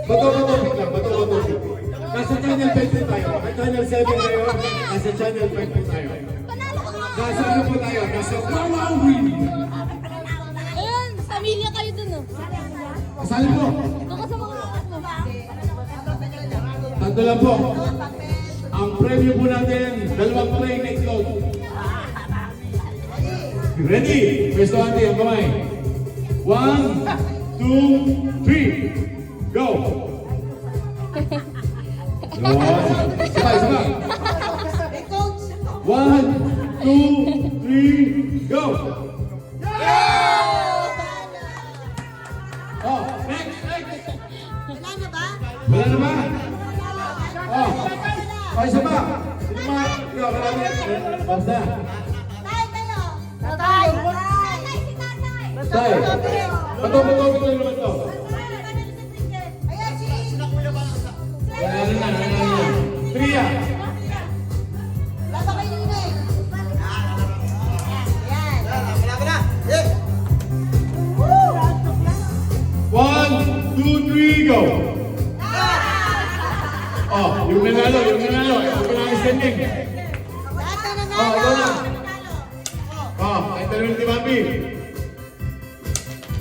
Bato. Nasa channel 5 po tayo. At channel 7 tayo. Nasa channel 5 po tayo. Nasa ano po tayo? Nasa Wawawin. Ayun, pamilya kayo dun, no? Kasali po. Baka sa mga anak mo. Tatlo lang po. Ang premyo po natin, 2 play na itlog. Ready? Pwesto ante ang kamay. 1, 2, 3. Go! Sabay. 1, 2, 3, go! Oh, next. Wala na ba? Wala na ba? Oh, isa pa. Sino ba? Ikaw, marami. Basta. Tay, tayo. Tatay. Tay. Bato naman to. Ayan, si... Wala na. Tria. Wala ba kayo yun eh? Ayan. 1, 2, 3, go! Oh, yung nanalo. Yung pinang standing. Lahat na nanalo. Oh, ikaw na. Oh, ay talawin ni Mami.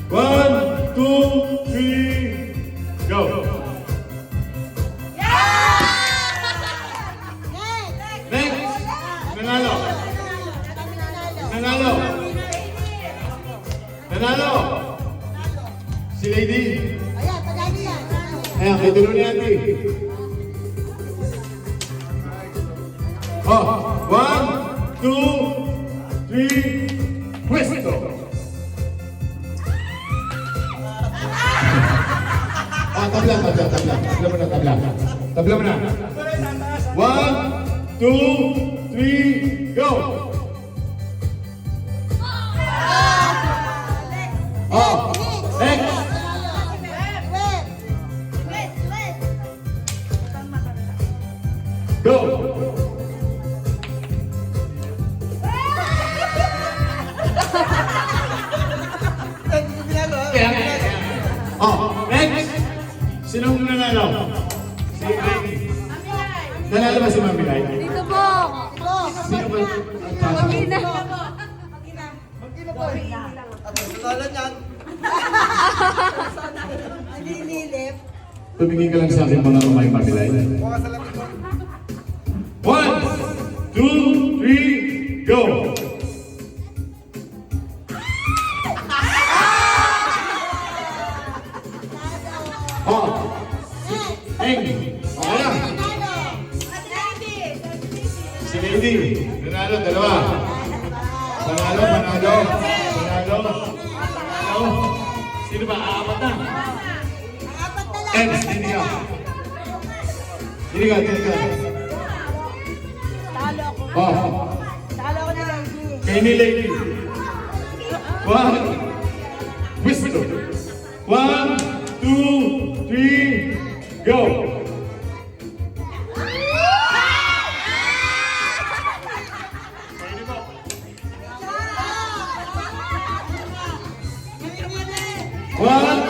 1, 2, 3, go! Next! Nanalo! Si Lady. Ayan, pagani yan. Ayan, kay dulo ni Auntie. Oh, 1, 2, 3, pwesto! Tabla mo na. 1, 2, 3, go! Oh, next! Go! Oh, next! Sinong nanalo? Si Lady. Nanalo ba si Mami Lai? Dito po. Sino ba? Magina. Tumingin ka lang sa akin mga kamay, Mami Lai. 1, 2, 3, go! Oh! Eng! Okay na! Si Lady, nanalo, dalawa. Panalo. Sino ba? Apat na. Dini ka. Talo ako. Oh, Talo ako ni Lady. kay ni Lady. 1, Wisdom. 1, 2, 3, go! One,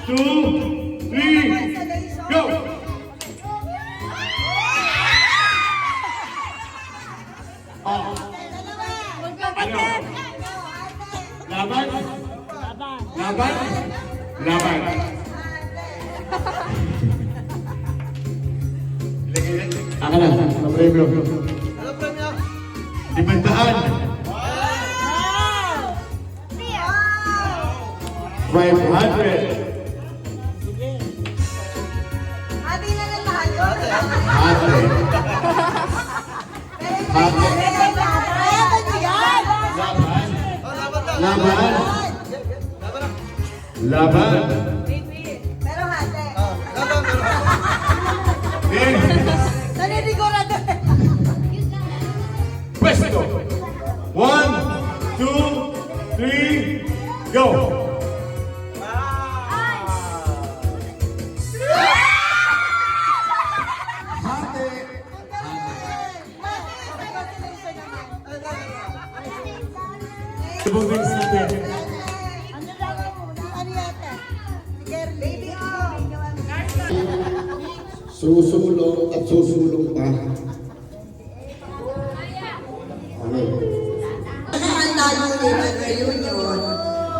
2, 3, go! Oh, Magkapatid. laban? Ako na, ang premyo. Ano premyo? 500. 500. Hati na lang lahat yun. Ate. Ate. Ayan, ano yan? Laban. Oh, laban daw. Laban. Laban na. Laban. Pero hati. Oh, laban. Then, Naninigurado. pwesto. 1, 2, 3, go! Movements natin. Susulong at susulong pa. Okay. Ang tayo ng reunion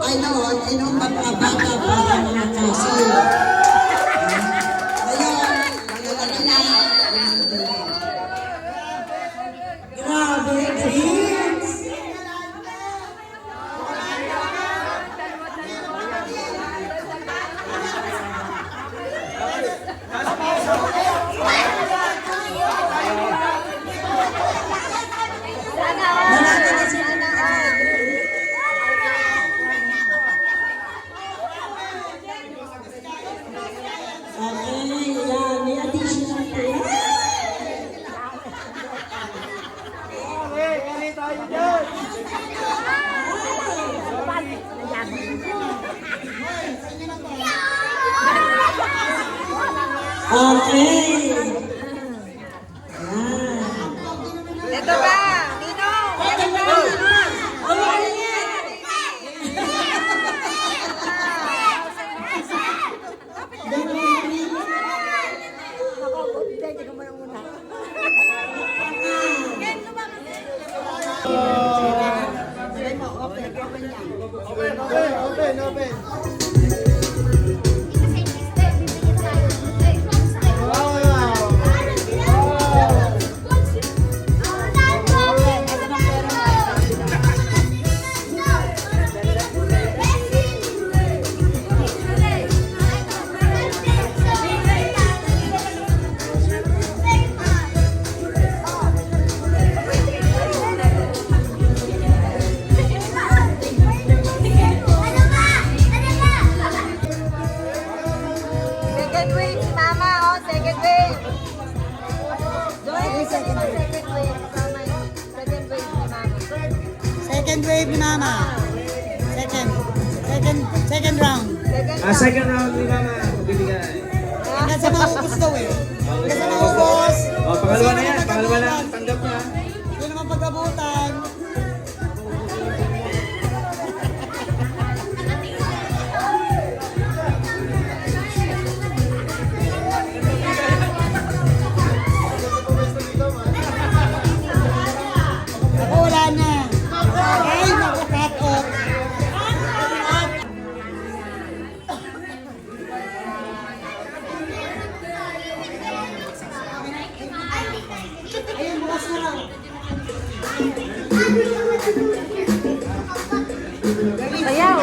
ay noon, ay nung pagkabata pa ng mga kasi. Ngayon, maglalaki na. Grabe, Greens! Malaki na sila na okay, yan. May additional tape. Okay. Ito ba? Dino! Second wave si Mama, oh, second wave. Joy, second wave. Second wave si Mama. Second wave ni Mama. Second round. Second Second round ni Mama, bibigay. Hanggang sa maubos daw eh. Hanggang sa maubos. Pangalawa na yan, pangalawa na, tanggap na. Hindi naman pagkabutan. Ako wala na. Ay, naku-cut off. Ayun, bukas na lang. Sayaw.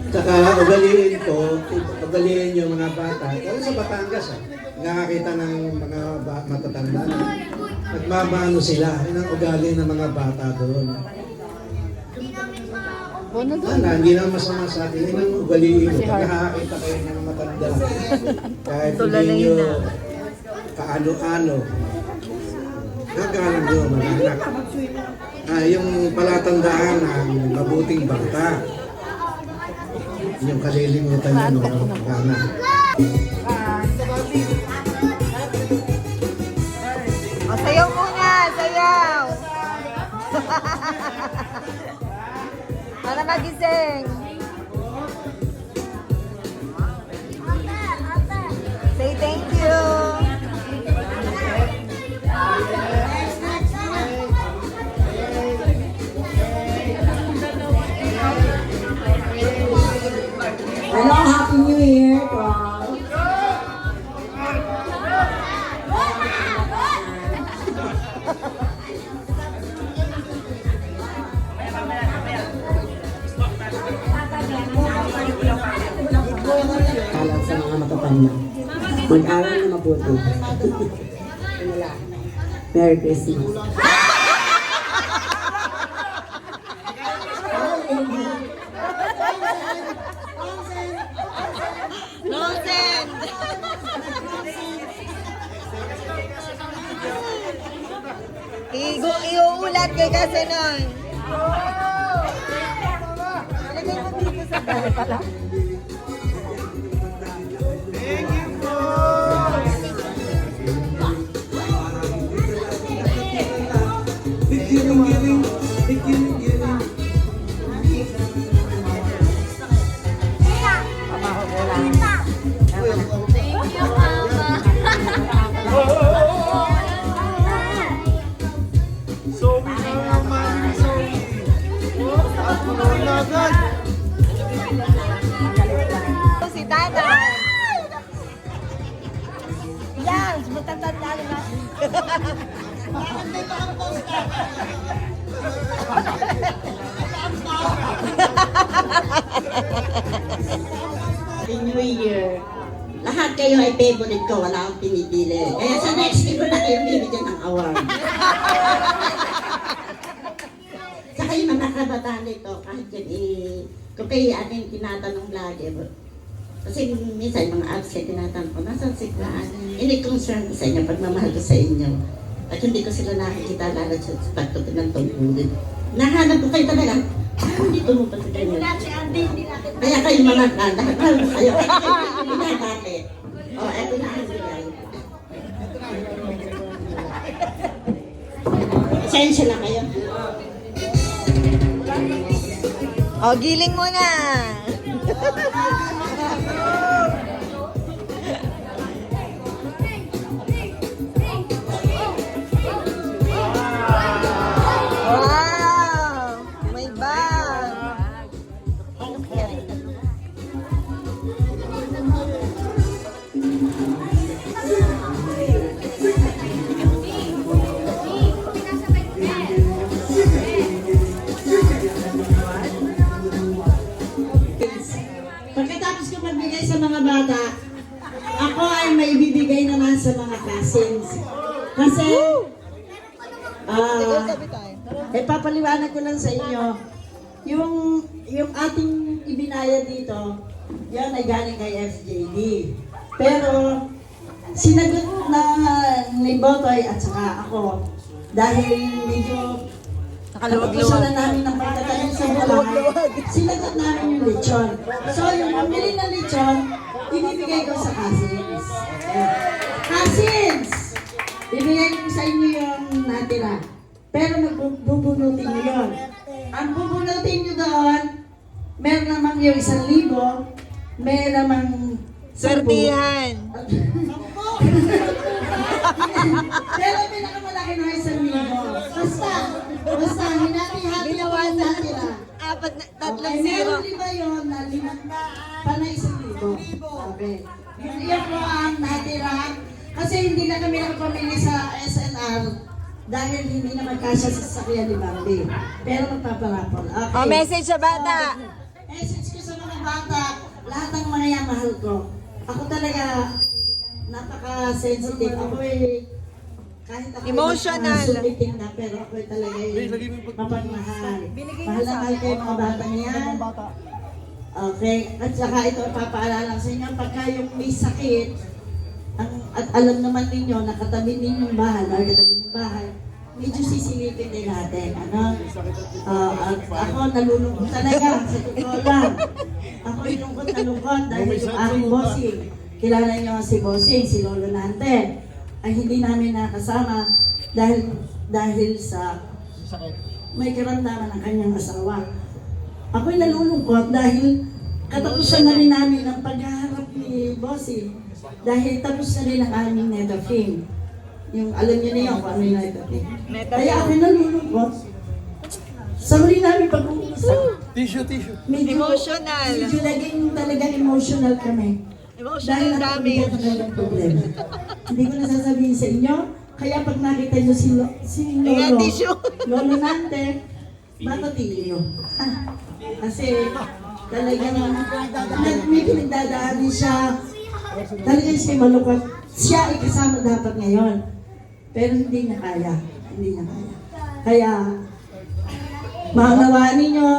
Tsaka ugaliin yung mga bata. Lalo sa Batangas, nakakita ng mga matatanda na nagmamano sila. Yun ang ugali ng mga bata doon. Hindi naman masama sa atin. Yun ang ugaliin mo. Pag nakakita kayo ng matanda, kahit hindi nyo kaano-ano, gagalang nyo, mga anak. Yung palatandaan ng mabuting bata. Yung kalilimutan nyo ng mga anak. O, sayaw muna, sayaw. Para magising. Say thank you. Hello, Happy New Year to all. Alam sa mga matatanda. Mag-aral na mabuti. Merry Christmas. ulat kay Kasenon. Ilagay mo dito sa dali pala. Si Tata. Yan, matatanda na. New Year. Lahat kayo ay favorite ko, wala akong pinipili. Kaya sa next year ko na kayo bibigyan ng award. Saka yung mga kabataan nito, kahit yan kung kayo ating tinatanong lagi, kasi minsan yung mga absent tinatanong ko, nasaan siglaan? Ini-concern ko sa inyo, pagmamahal ko sa inyo. At hindi ko sila nakikita lalo sa pagtutin ng tungkulin. Nahanap ko kayo talaga, hindi tumupan sa kayo. Kaya kayo mga lahat kayo. Hindi bakit. O, eto na ang bigay. Pasensya lang kayo. O, giling mo na. Wow! May bag. Pagkatapos ko magbigay sa mga bata, ako ay may bibigay naman sa mga cousins. Kasi, papaliwanag ko lang sa inyo, yung ating ibinayad dito, yan ay galing kay FJD. Pero, sinagot na ni Botoy at saka ako, dahil medyo nakaluwag-luwag na namin ng pagtatanim sa buhay, sinagot namin yung lechon. So, yung pambili ng lechon, ibibigay ko sa cousins. Cousins! Bibigay ko sa inyo yung natira. Pero magbubunutin nyo yun. Ang bubunutin nyo doon, meron namang yung 1,000, meron namang 10. Swertihan. Pero pinakamalaki na 1,000. Basta, hinati-hati ko yung natira. Tatlong Okay, zero. meron 5 yun na 5, panay 1,000. Okay. Yun po ang natira. Kasi hindi na kami nakapamili sa SNR dahil hindi na magkasya sa sasakyan ni Bambi. Pero magpaparapol. Okay. O, message sa bata. Message ko sa mga bata, lahat ng mga yan mahal ko. Ako talaga, napaka-sensitive. Ako kahit ako Emotional. sumiting na, pero ako talaga mapagmahal. Mahal na mahal kayo mga bata niyan. Okay, at saka ito papaalala sa inyo, pagka yung may sakit, at alam naman ninyo, nakatabi ninyong bahay, medyo sisilipin din natin. At ako nalulungkot talaga, sa totoo lang. Ako nalungkot dahil yung aking bossing, kilala niyo si bossing, si Lolo Nante, ay hindi namin nakasama dahil sa may karamdaman ng kanyang asawa. Ako'y nalulungkot dahil katapusan na rin namin ang paghaharap ni bossing. Dahil tapos na rin ang aming netafim. Yung alam niyo na yun kung ano yung netafim. Kaya ako nalulungkot. Sa huli namin pag-uusap. Tissue. Emotional. Medyo naging talaga emotional kami. Dahil damage. nakapagyan ng problema. Hindi ko nasasabihin sa inyo. Kaya pag nakita niyo si Ayan, Lolo, tissue. Lolo Nante, matatiin niyo. Kasi talagang may pinagdadaanin siya. Talagang siya malukot. Siya ay kasama dapat ngayon. Pero hindi niya kaya. Kaya, maunawaan ninyo,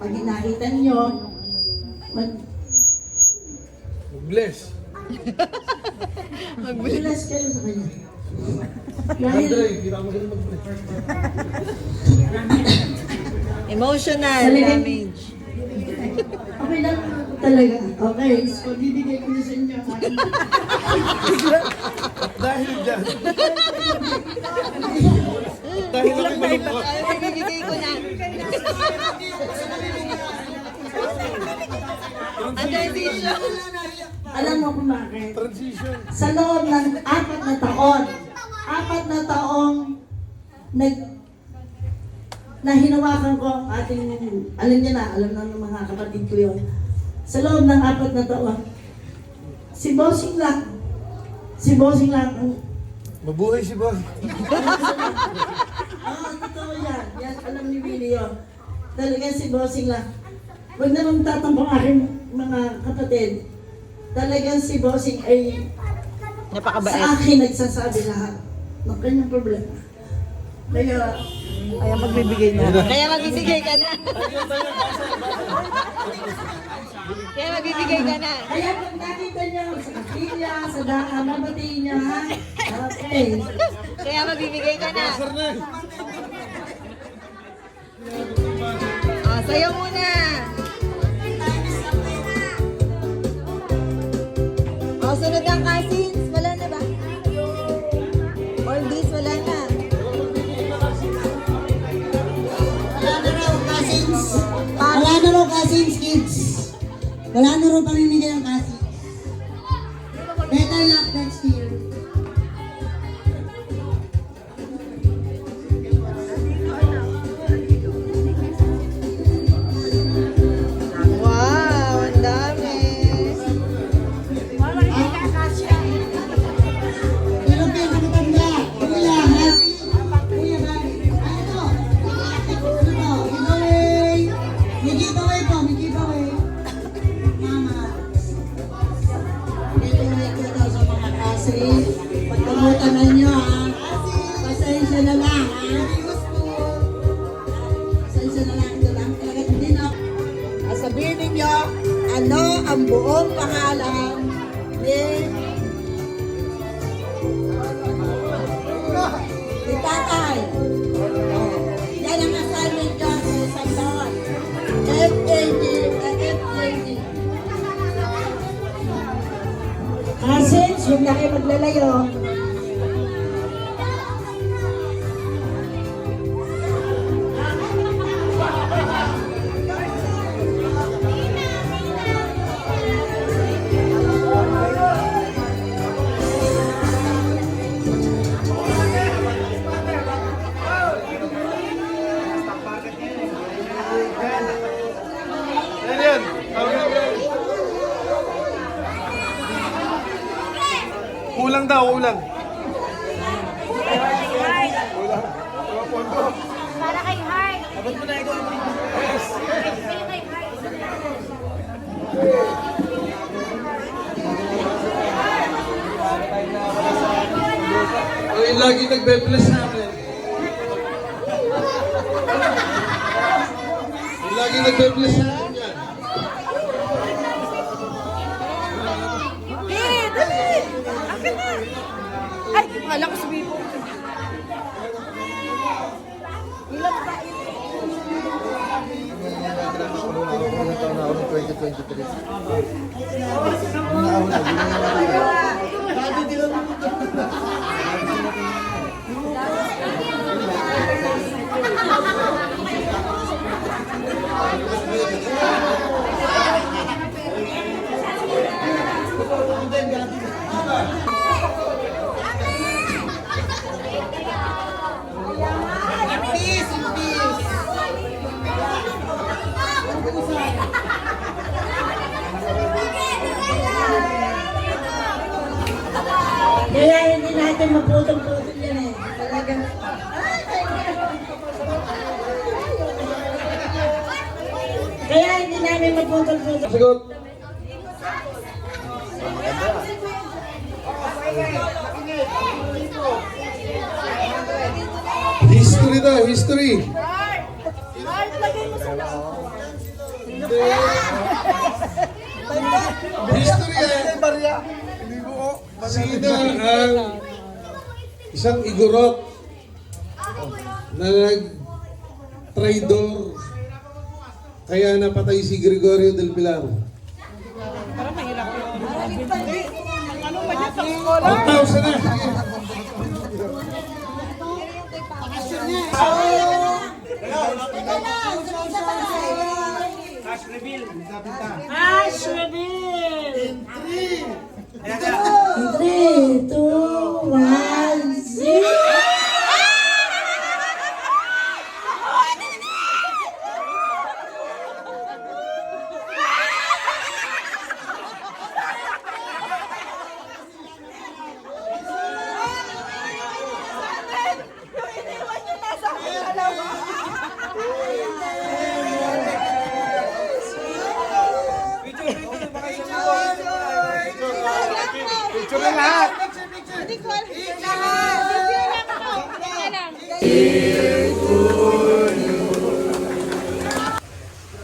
pag nakita ninyo, Bless. mag-bless kayo sa kanya. Emotional damage. Okay lang talaga. Okay, so bibigay ko na sa inyo. Dahil dyan. Magbibigay ko na. Ang transition. Alam mo kung bakit? Sa loob ng 4 na taong na hinawakan ko ang ating, alam niya na, alam na ng mga kapatid ko yun. Sa loob ng 4 na taon, si Bossing lang ang Mabuhay si Boss. totoo yan. Yan, alam ni Willie yun. Talaga si Bossing lang. Huwag na mong tatampo ang aking mga kapatid. Talagang si Bossing ay Napakabait. sa akin nagsasabi lahat ng kanyang problema. Kaya, Kaya magbibigay na. Kaya magbibigay ka na. Kaya magbibigay ka na. kaya pag nakita niyo sa kapilya, sa daan, mabatiin niya ha. Okay. Kaya magbibigay ka na. Oh, sayo muna. Oh, sunod ang cousins. Wala na ba? All these, wala na. Wala na raw cousins, kids. Wala na raw pamimigay ang cousins. Better luck next year. Wow, ang dami. Meron kayo nakatanda. Kuya, happy. Kuya, happy. Ano? Giveaway. May giveaway po, may giveaway. Mama. Giveaway ko daw sa mga kasi. Pagkamutan na nyo ha. Pasensya na lang ha. Pasensya na lang. Ito lang talaga hindi na. Sabihin ninyo, ano ang buong pangalan ni Tatay. Yan ang assignment dyan sa isang taon. FAD. cousins, huwag na kayo maglalayo. Yan yan. Kulang daw, kulang. Para kay Heart. Ay, lagi nagbe-bless namin. Lagi nagbe-bless namin yan. Dali! Akin na! Ay, akala ko sabihin mo. Ilan ba? Ilang taon na ako ng 2023. Kaya hindi natin maputol-putol yan eh. Talagang, kaya hindi namin maputol-putol. Sagot. History daw, history. Heart, lagay mo sa loob. History yan. Sino ang isang igorot na nag-traidor kaya napatay si Gregorio del Pilar. Parang mahirap yun. Ano ba dyan sa scholar? 1,000 na! Cash reveal! In 3, 2, 1, 0. Picture na lahat. Hindi ko alam. Picture lang ako. Picture lang.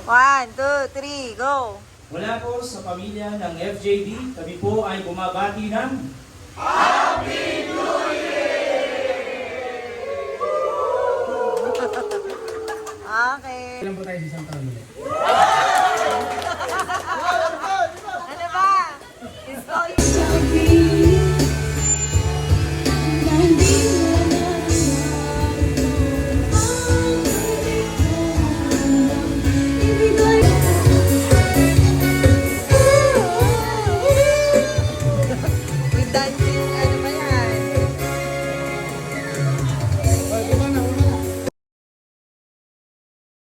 1, 2, 3, go! Mula po sa pamilya ng FJD, kami po ay bumabati ng Okay. Ilan po tayo sa isang taon ulit?